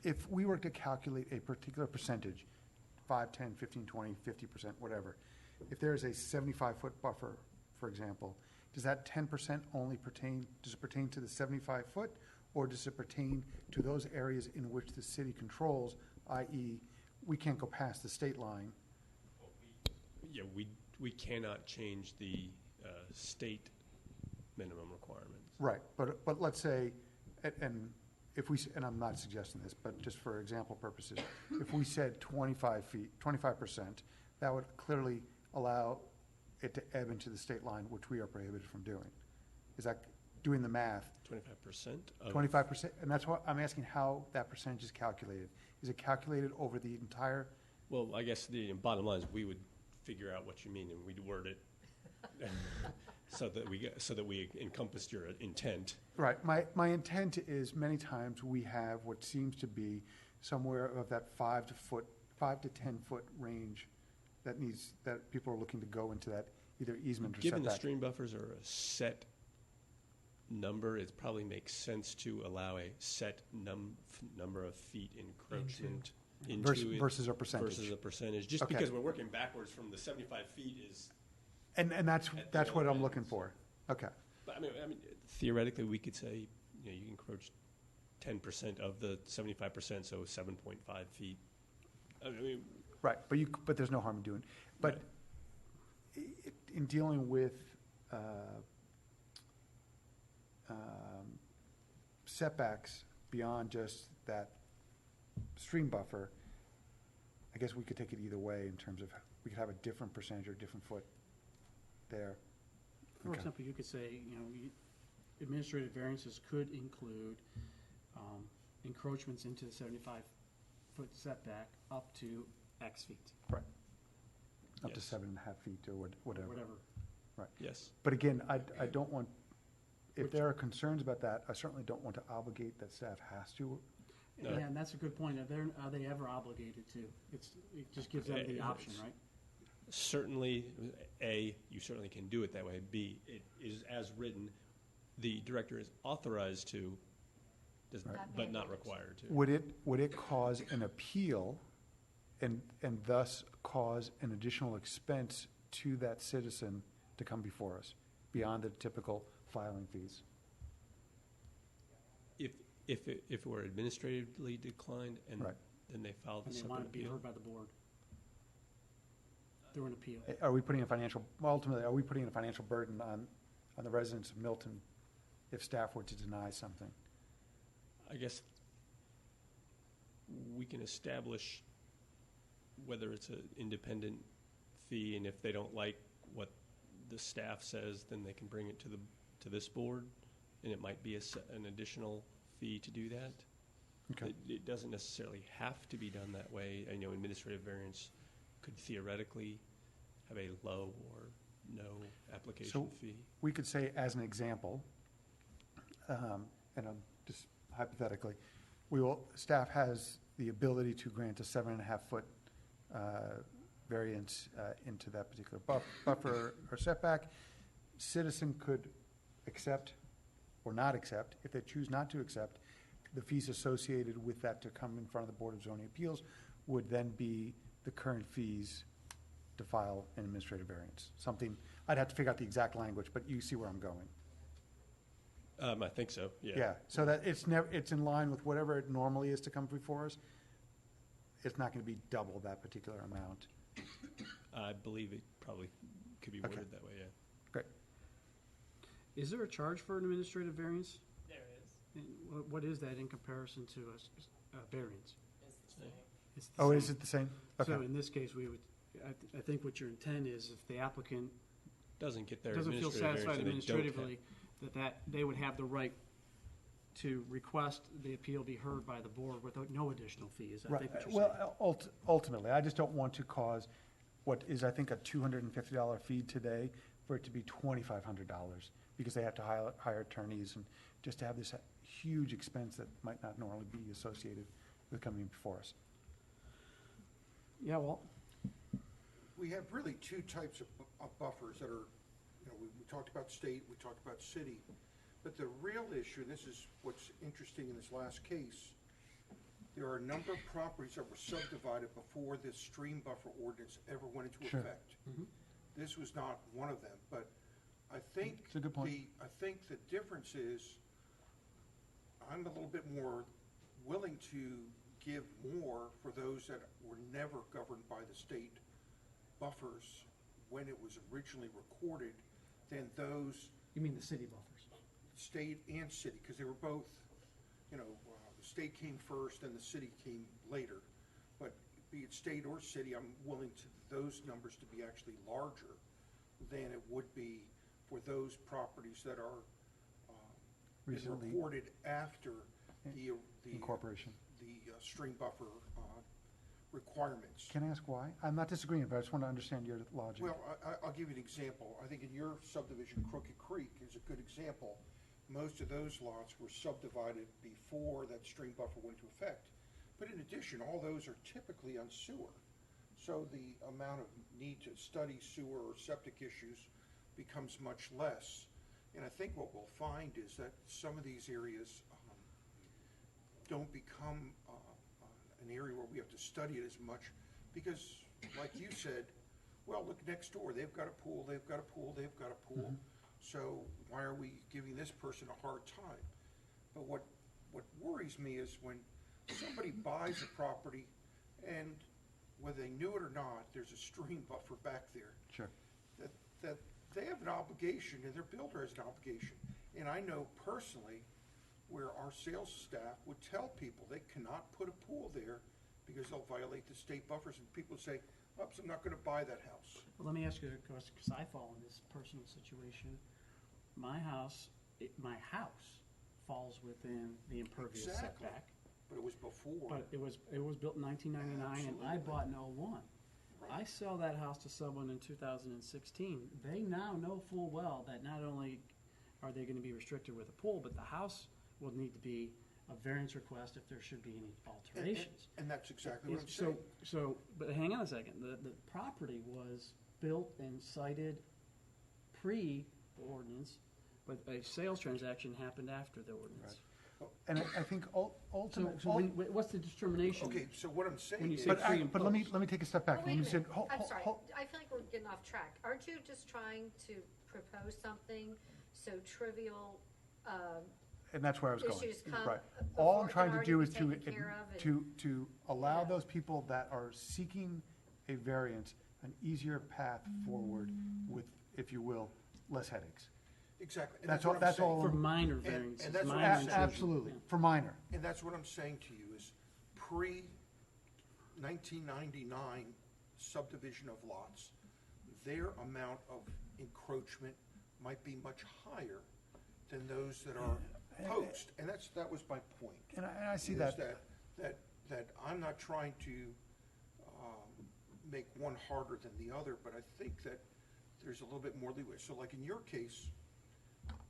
if we were to calculate a particular percentage, 5, 10, 15, 20, 50%, whatever, if there is a 75-foot buffer, for example, does that 10% only pertain to the 75-foot, or does it pertain to those areas in which the city controls, i.e., we can't go past the state line? Yeah, we cannot change the state minimum requirements. Right, but let's say, and if we, and I'm not suggesting this, but just for example purposes, if we said 25 feet, 25%, that would clearly allow it to ebb into the state line, which we are prohibited from doing. Is that doing the math? 25%? 25%, and that's what I'm asking, how that percentage is calculated. Is it calculated over the entire? Well, I guess the bottom line is we would figure out what you mean, and we'd word it so that we encompassed your intent. Right. My intent is many times we have what seems to be somewhere of that 5 to 10 foot range that people are looking to go into that either easement or setback. Given the stream buffers are a set number, it probably makes sense to allow a set number of feet encroachment into it versus a percentage. Versus a percentage, just Okay. because we're working backwards from the 75 feet is. And that's what I'm looking end. for. Okay. But I mean, theoretically, we could say, you encroach 10% of the 75%, so 7.5 feet. I mean, Right, but there's no harm in doing, but in dealing with setbacks beyond just that stream buffer, I guess we could take it either way in terms of, we could have a different percentage or different foot there. For Okay. example, you could say, administrative variances could include encroachments into the 75-foot setback up to X feet, Right. Up to Yes. 7.5 feet or whatever. whatever. yes. But again, I don't want, if there are concerns about that, I certainly don't want to obligate that staff has to. No. Yeah, and that's a good point. Are they ever obligated to? It just gives them the option, right? Certainly, A, you certainly can do it that way. B, it is as written, the director is authorized to, Right. but not required to. Would it cause an appeal and thus cause an additional expense to that citizen to come before us beyond the typical filing fees? If it were administratively declined and Right. then they filed a And they separate want to be appeal. heard by the board through an appeal. Are we putting a financial, ultimately, are we putting a financial burden on the residents of Milton if staff were to deny something? I guess we can establish whether it's an independent fee, and if they don't like what the staff says, then they can bring it to this board, and it might be an additional fee to do that. Okay. It doesn't necessarily have to be done that way. I know administrative variance could theoretically have a low or no application So- fee. We could say, as an example, and I'm just hypothetically, staff has the ability to grant a 7.5-foot variance into that particular buffer or setback. Citizen could accept or not accept. If they choose not to accept, the fees associated with that to come in front of the Board of Zoning Appeals would then be the current fees to file an administrative variance. Something, I'd have to figure out the exact language, but you see where I'm going. I think so, yeah. Yeah, so that it's in line with whatever it normally is to come before us. It's not going to be double that particular amount. I believe it probably could be Okay. worded that way, yeah. Great. Is there a charge for an administrative variance? There is. And what is that in comparison to a variance? It's the same. It's the Oh, same. is it the same? So Okay. in this case, I think what your intent is, if the applicant Doesn't get their doesn't feel administrative satisfied variance, then they don't have- administratively, that they would have the right to request the appeal be heard by the board with no additional fees. I Right. think what you're saying. Well, ultimately, I just don't want to cause what is, I think, a $250 fee today for it to be $2,500 because they have to hire attorneys and just to have this huge expense that might not normally be associated with coming before us. Yeah, well, We have really two types of buffers that are, we talked about state, we talked about city, but the real issue, and this is what's interesting in this last case, there are a number of properties that were subdivided before this stream buffer ordinance ever went into Sure. effect. Mhm. This was not one of them, but I think It's a good point. I think the difference is, I'm a little bit more willing to give more for those that were never governed by the state buffers when it was originally recorded than those you mean the city buffers? state and city, because they were both, the state came first and the city came later. But be it state or city, I'm willing to, those numbers to be actually larger than it would be for those properties that are been Recently recorded after the incorporation. the stream buffer requirements. Can I ask why? I'm not disagreeing, but I just want to understand your logic. Well, I'll give you an example. I think in your subdivision, Crooked Creek is a good example. Most of those lots were subdivided before that stream buffer went into effect. But in addition, all those are typically on sewer. So the amount of need to study sewer or septic issues becomes much less. And I think what we'll find is that some of these areas don't become an area where we have to study it as much because, like you said, well, look next door, they've got a pool, they've got a pool, they've got a pool. So why are we giving this person a hard time? But what what worries me is when somebody buys a property and whether they knew it or not, there's a stream buffer back there. Sure. That they have an obligation and their builder has an obligation. And I know personally where our sales staff would tell people they cannot put a pool there because they'll violate the state buffers, and people say, oops, I'm not gonna buy that house. Well, let me ask you a question, because I fall in this personal situation. My house falls within the impervious Exactly. setback. But it was before. But it was built in 1999, and I Absolutely. bought in '01. I sell that house to someone in 2016. They now know full well that not only are they going to be restricted with a pool, but the house will need to be a variance request if there should be any alterations. And that's exactly what I'm saying. But hang on a second. The property was built and cited pre-ordinance, but a sales transaction happened after the ordinance. And I think So, ultimately, what's the determination? Okay, so what I'm saying When you is. say pre and but let me post. take a step back. Well, When wait you a said, minute. I'm sorry, I feel like we're getting off track. Aren't you just trying to propose something so trivial, and that's where I was going. issues come Right. before All I'm it can trying to already do be is taken care of and- to allow Yeah. those people that are seeking a variance an easier path forward with, if you will, less headaches. Exactly. And That's what all- I'm that's saying. all. For minor And variances, that's what minor I'm saying. intrusions. Absolutely, Yeah. for minor. And that's what I'm saying to you is pre-1999 subdivision of lots, their amount of encroachment might be much higher than those that are post. And that was my point. And I see is that. that I'm not trying to make one harder than the other, but I think that there's a little bit more leeway. So like in your case,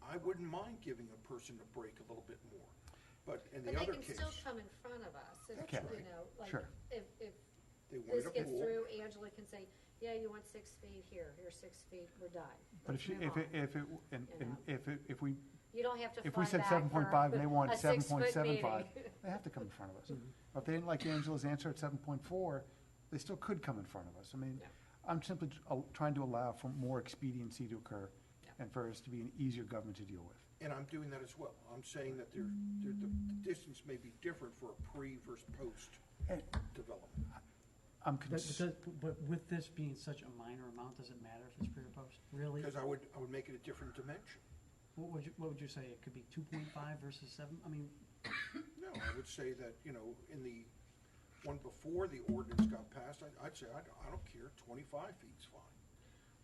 I wouldn't mind giving a person a break a little bit more. But in the but other they case, can still come in front of us. If, Okay. you know, like, Sure. if they this wanted a gets pool. through, Angela can say, yeah, you want 6 feet here, here's 6 feet, we're done. But Let's move on. if we, You don't have to if we fly said back 7.5 and they for want a 6-foot 7.75, meeting. they have to come in front of us. Or if they didn't like Angela's answer at 7.4, they still could come in front of us. I mean, Yeah. I'm simply trying to allow for more expediency to occur Yeah. and for us to be an easier government to deal with. And I'm doing that as well. I'm saying that the distance may be different for a pre versus post And development. I'm But with this being such a minor amount, does it matter if it's pre or post? Really? Because I would make it a different dimension. What would you say? It could be 2.5 versus 7? I mean, No, I would say that, in the one before the ordinance got passed, I'd say, I don't care, 25 feet's fine.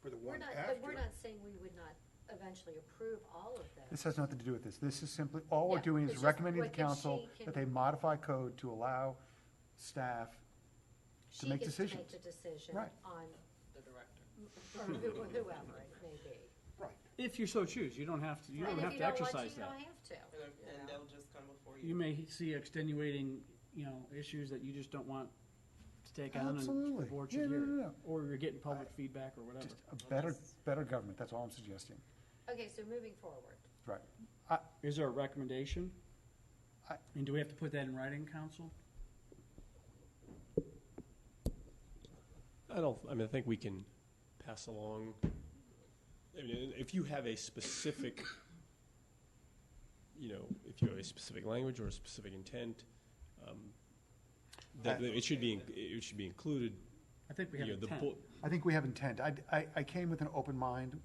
For the one after. But we're not saying we would not eventually approve all of This this. has nothing to do with this. This is simply, all we're Yeah, doing it's is just recommending to what if council she that can- they modify code to allow staff to make She decisions. gets to make the decision Right. on, The director. or whoever it may be. Right. if you so choose, you don't have to. You And don't if have you to don't want exercise you that. don't have to. And you know. they'll just come before you. You may see extenuating, issues that you just don't want to take on, and Absolutely. the board Yeah, should no, hear no, it. no. Or you're getting public feedback or whatever. Just a better government, that's all I'm suggesting. Okay, so moving forward. Right. Is there a recommendation? I- And do we have to put that in writing, council? I think we can pass along, if you have a specific, if you have a specific language or a specific intent, that it should be included. I think we have The intent. I think we have intent. I came with an open mind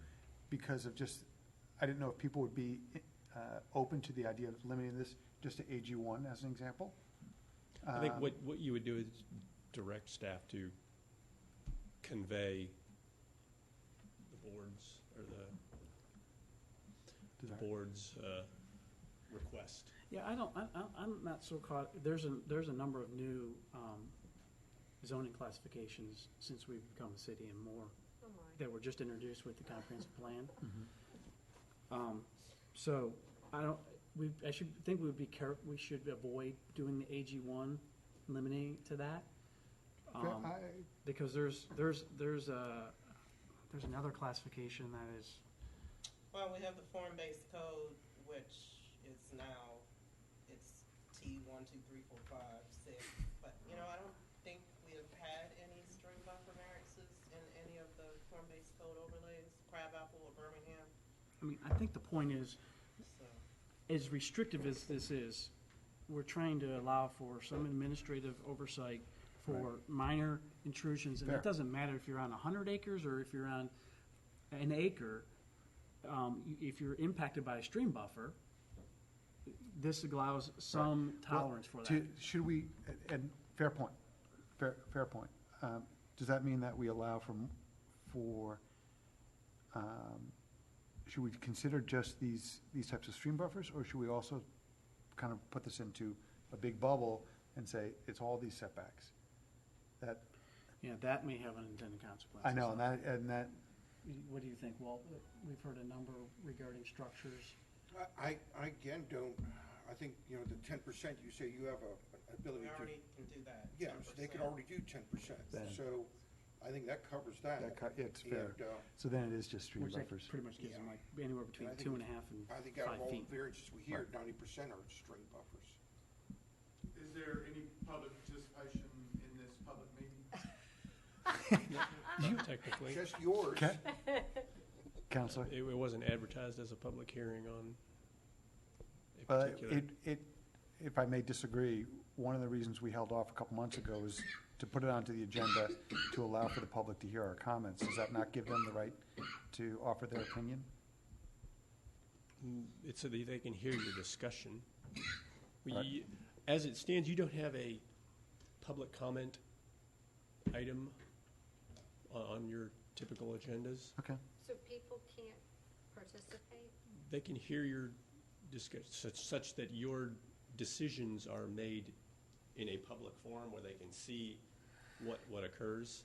because of just, I didn't know if people would be open to the idea of limiting this just to AG1 as an example. I think what you would do is direct staff to convey the board's request. Yeah, I'm not so caught, there's a number of new zoning classifications since we've become a city and more Oh my. that were just introduced with the comprehensive plan. Mhm. So I think we would be careful, we should avoid doing the AG1, limiting to that. Because there's another classification that is, Well, we have the form-based code, which is now, it's T 1, 2, 3, 4, 5, 6. But, I don't think we have had any stream buffer variances in any of the form-based code overlays, Crabapple or Birmingham, I think the point is, so. as restrictive as this is, we're trying to allow for some administrative oversight for minor intrusions. And Fair. it doesn't matter if you're on 100 acres or if you're on an acre. If you're impacted by a stream buffer, this allows some tolerance for that. Should we, and fair point, fair point. Does that mean that we allow should we consider just these types of stream buffers, or should we also kind of put this into a big bubble and say it's all these setbacks? Yeah, that may have unintended consequences. I know, and that, What do you think, Walt? We've heard a number regarding structures. I again don't, I think, you know, the 10%, you say you have an ability We to. already can do that. Yeah, so they could 10%. already do 10%. Then- So I think that covers that. it's fair. And, So then it is just stream Which that buffers. pretty much gives them like anywhere between And I think 2.5 and I think out of 5 all the feet. variances we hear, 90% are stream buffers. Is there any public participation in this public meeting? Not technically. Just yours. Okay. Counselor? It wasn't advertised as a public hearing on a But particular. if I may disagree, one of the reasons we held off a couple months ago is to put it onto the agenda to allow for the public to hear our comments. Does that not give them the right to offer their opinion? It's so that they can hear your discussion. Right. As it stands, you don't have a public comment item on your typical agendas. Okay. So people can't participate? They can hear your discussion such that your decisions are made in a public forum where they can see what occurs.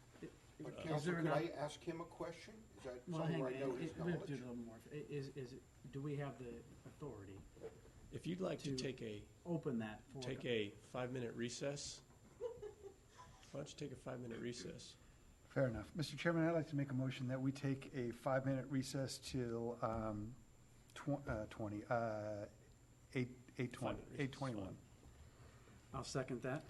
But Is Counselor, there could not- I ask him a question? Is that Well, something hang where on, I know his we have to do knowledge? a little more. Do we have the authority If you'd like to To- take a open that for? 5-minute recess, why don't you take a 5-minute recess? Fair enough. Mr. Chairman, I'd like to make a motion that we take a 5-minute recess till 8:21. 5-minute recess, fine. I'll second that.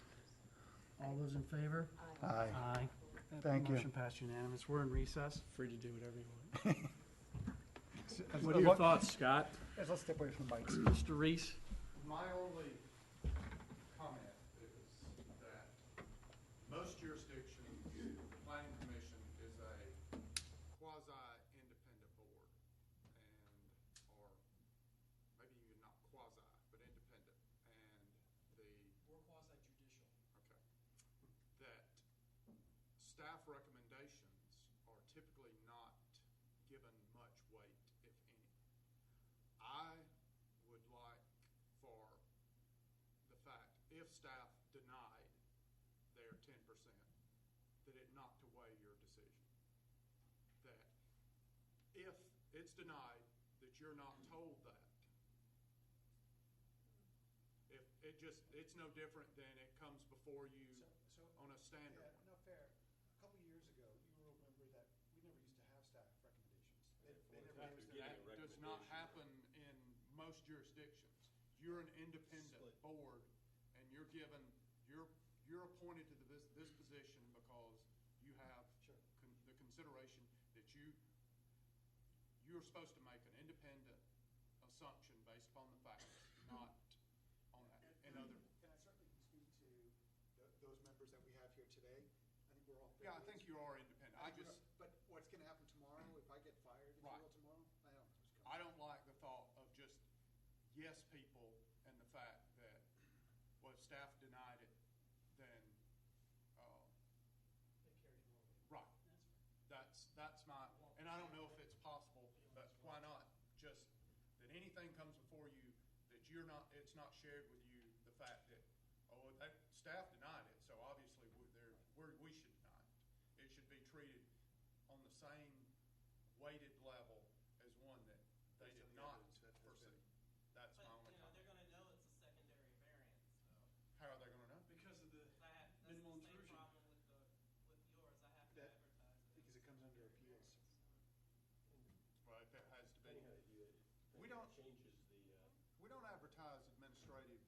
All those in favor? Aye. Aye. That Thank you. Motion passed unanimous. We're in recess. Free to do whatever you want. What are your thoughts, Scott? Let's step away from the mics. Mr. Reese? My only comment is that most jurisdictions, the planning commission is a quasi-independent board, or maybe even not quasi, but independent, and We're quasi-judicial. okay, that staff recommendations are typically not given much weight, if any. I would like for the fact, if staff denied their 10%, that it not to weigh your decision. That if it's denied, that you're not told that. If it's no different than it comes before you on a standard one. No, fair. A couple years ago, you will remember that we never used to have staff recommendations. That does not happen in most jurisdictions. You're an independent board, and you're given, you're appointed to this position because you have the consideration that you're supposed to make an independent assumption based upon the facts, not on that. And other. Can I certainly speak to those members that we have here today? I think we're all. Yeah, I think you are independent. But what's going to happen tomorrow, if I get fired, if you Right. will, tomorrow? I don't know who's coming. I don't like the thought of just yes people and the fact that, well, if staff denied it, then, right. That's my, and I don't know if it's possible, but why not? Just that anything comes before you that it's not shared with you, the fact that, that staff denied it, so obviously we should deny it. It should be treated on the same weighted level as one that they did not foresee. That's my only comment. They're gonna know it's a secondary variance, though. How are they gonna know? Because of the That's minimal the same intrusion. problem with yours. I have to advertise it. Because it comes under appeals. Well, if it has to be. We don't advertise administrative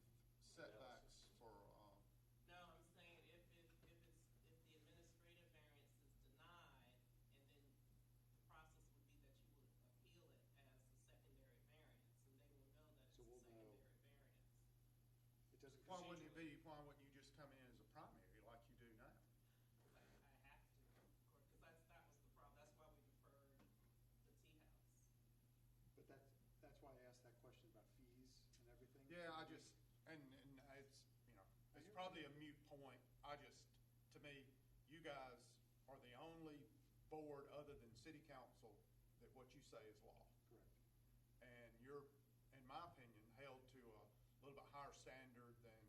setbacks for, No, I'm saying if the administrative variance is denied, and then the process would be that you would appeal it as a secondary variance, and they will know that it's a secondary variance. It doesn't Yeah, I just, and it's, it's probably a moot point. To me, you guys are the only board other than city council that what you say is law. Correct. And you're, in my opinion, held to a little bit higher standard than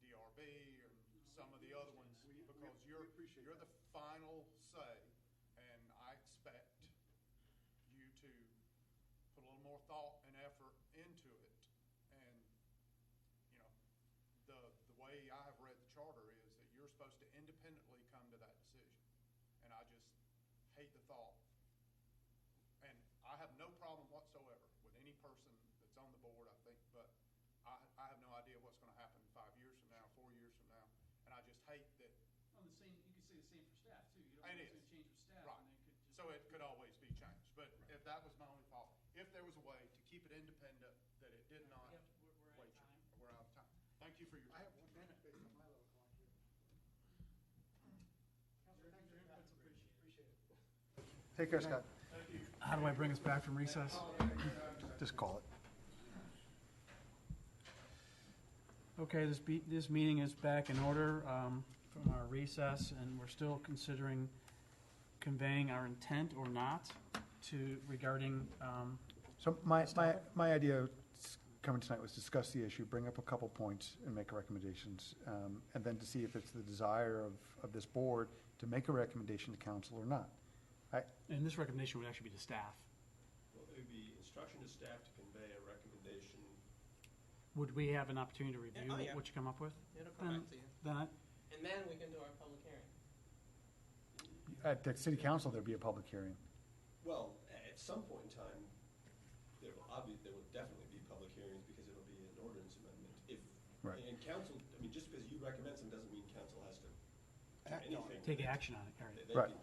DRB or some of the other ones, because you're the final say, and I expect you to put a little more thought and effort into it. And, the way I have read the charter is that you're supposed to independently come to that decision. And I just hate the thought. And I have no problem whatsoever with any person that's on the board, I think, but I have no idea what's gonna happen 5 years from now, 4 years from now. And I just hate that. On the same, you could say the same for staff too. You don't It know what's is. gonna change with staff, Right. and it could just. So it could always be changed, but if that was my only thought, if there was a way to keep it independent, that it did not. We're out of time. We're out of time. Thank you for your I time. have 1 minute based on my little clock here. Counselor, thanks for your time. Appreciate it. Take care, Scott. How do I bring us back from recess? Just call it. Okay, this meeting is back in order from our recess, and we're still considering conveying our intent or not regarding, So my idea coming tonight was discuss the issue, bring up a couple points and make recommendations, and then to see if it's the desire of this board to make a recommendation to council or not. and this recommendation would actually be to staff. Well, it would be instruction to staff to convey a recommendation. Would we have an opportunity to review Oh, yeah. what you come up with? It'll come back to you. Then And then we can do our public hearing. At the city council, there'd be a public hearing. Well, at some point in time, there will definitely be public hearings because it'll be an ordinance amendment. Right. And council, I mean, just because you recommend something doesn't mean council has to do Act on it. anything. take action on it, all right. They Right.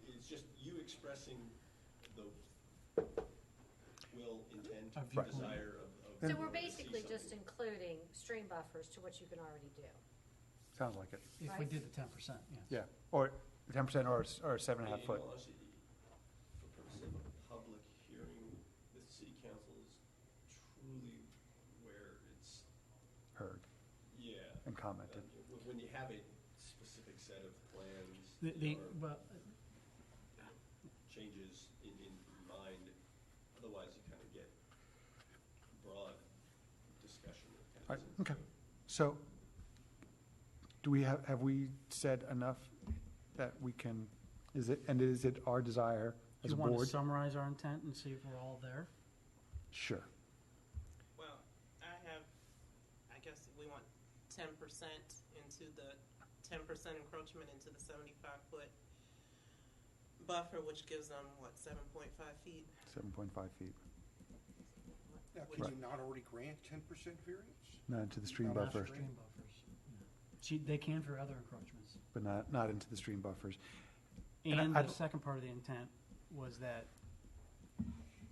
It's just you expressing the will, intent, Of your- desire of. So the we're board to see basically just something. including stream buffers to what you can already do. Sounds like it. If we Right. did the 10%, yes. Yeah, or 10% or 7.5 In foot. all honesty, for purposes of a public hearing, the city council is truly where it's, Heard yeah. and commented. When you have a specific set of plans Well, changes in mind, otherwise you kind of get broad discussion that Right, kind of. okay. So, do we have we said enough that we can, is it our desire as you a want to board? summarize our intent and see if we're all there? Sure. Well, I guess we want 10% into the 10% encroachment into the 75-foot buffer, which gives them, 7.5 feet? 7.5 feet. Now, Which- can you not already grant 10% variance? Not into the stream Not buffer, Stream buffers. They can for other encroachments. but not into the stream buffers. And And I the don't- second part of the intent was that,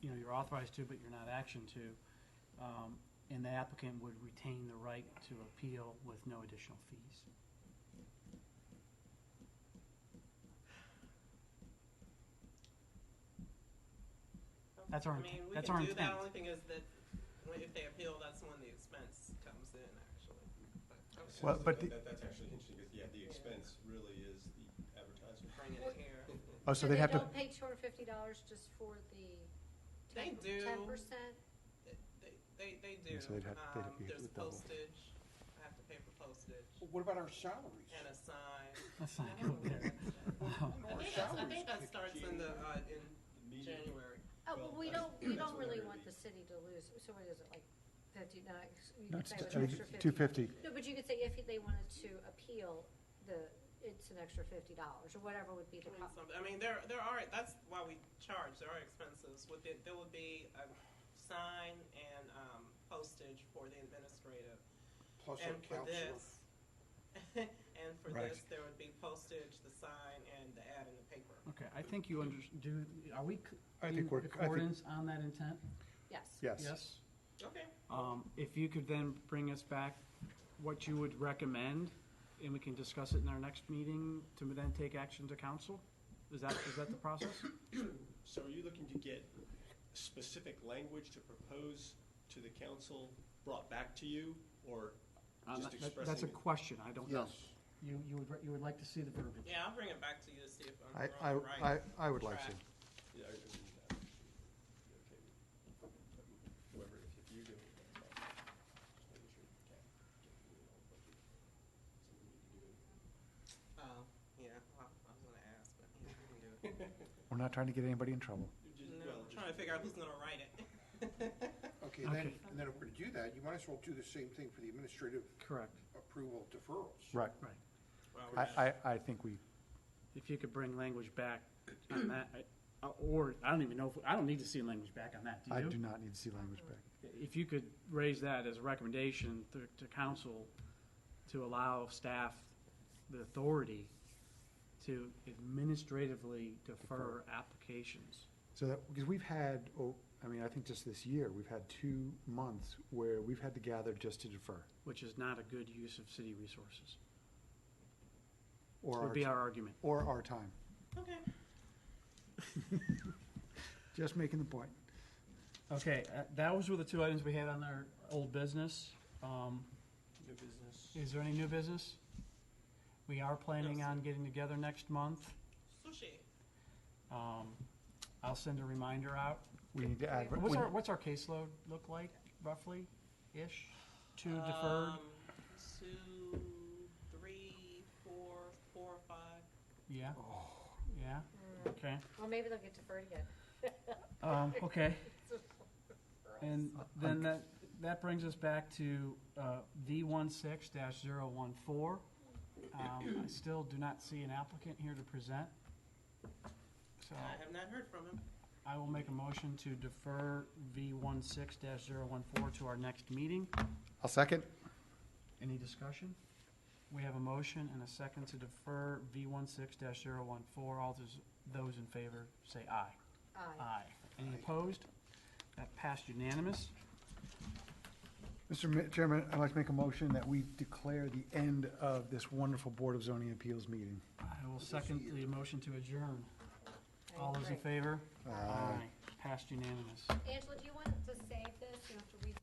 you're authorized to, but you're not action to, and the applicant would retain the right to appeal with no additional fees. That's our I intent. mean, we That's can our do that. intent. Only thing is that if they appeal, that's when the expense comes in, actually. But, okay. Well, but the- That's actually interesting, because, yeah, the expense really is the advertisement. Bringing it here. Oh, so they'd have to, don't pay $250 just for the They do. 10%? They do. Yeah, so they'd have to be There's with double. postage. I have to pay for postage Well, what about our salaries? and a sign. Let's not go there. I think that starts in Meeting. January. Oh, Well, well, we that's- don't that's really whatever want it the is. city to lose, so what is it, like 59? You no, could it's say I it was think extra it's 50. 250. No, but you could say if they wanted to appeal, it's an extra $50, or whatever would be the cost. I mean, there are, that's why we charge, there are expenses. There would be a sign and postage for the administrative. Plus our And for counselor. this, and for Right. this, there would be postage, the sign, and the ad in the paper. Okay, I think you do, are we I in think we're- I think- accordance on that intent? Yes. Yes. Yes? Okay. If you could then bring us back what you would recommend, and we can discuss it in our next meeting to then take action to council? Is that the process? So are you looking to get specific language to propose to the council brought back to you, or just expressing? That's a it? question, I don't know. Yes. You would like to see the verbiage? Yeah, I'll bring it back to you to see if I'm on the right I would like to. track. Yeah, I mean, that would be okay with whoever, if you do it, that's fine. Just making sure you can't get the budget. Something you can do. Oh, yeah, I was gonna ask, but yeah, we can do it. We're not trying to get anybody in trouble. No, I'm trying to figure out who's gonna write it. Okay, and then if we're gonna do that, you might as well do the same thing for the administrative Correct. approval deferrals. Right. Right. Well, I think we, If you could bring language back on that, or, I don't even know, I don't need to see language back on that, do you? I do not need to see language back. If you could raise that as a recommendation to council to allow staff the authority to administratively defer applications. So that, because we've had, I think just this year, we've had 2 months where we've had to gather just to defer. Which is not a good use of city resources. Or Would be our argument. Or our time. okay. Just making the point. Okay, those were the 2 items we had on our old business. New business. Is there any new business? We are planning No, on sir. getting together next month. Sushi. I'll send a reminder out. We need to add. What's our caseload look like, roughly-ish? 2 deferred? 2, 3, 4, 4 or 5. Yeah? Yeah? Okay. Well, maybe they'll get deferred again. Okay. And then that brings us back to V16-014. I still do not see an applicant here to present. So I have not heard from him. I will make a motion to defer V16-014 to our next meeting. I'll second. Any discussion? We have a motion and a second to defer V16-014. All those in favor say aye. Aye. Any opposed? That passed unanimous. Mr. Chairman, I'd like to make a motion that we declare the end of this wonderful Board of Zoning Appeals meeting. I will second the motion to adjourn. All those in Great. favor? Aye. Passed unanimous. Angela, do you want to save this? You don't have to read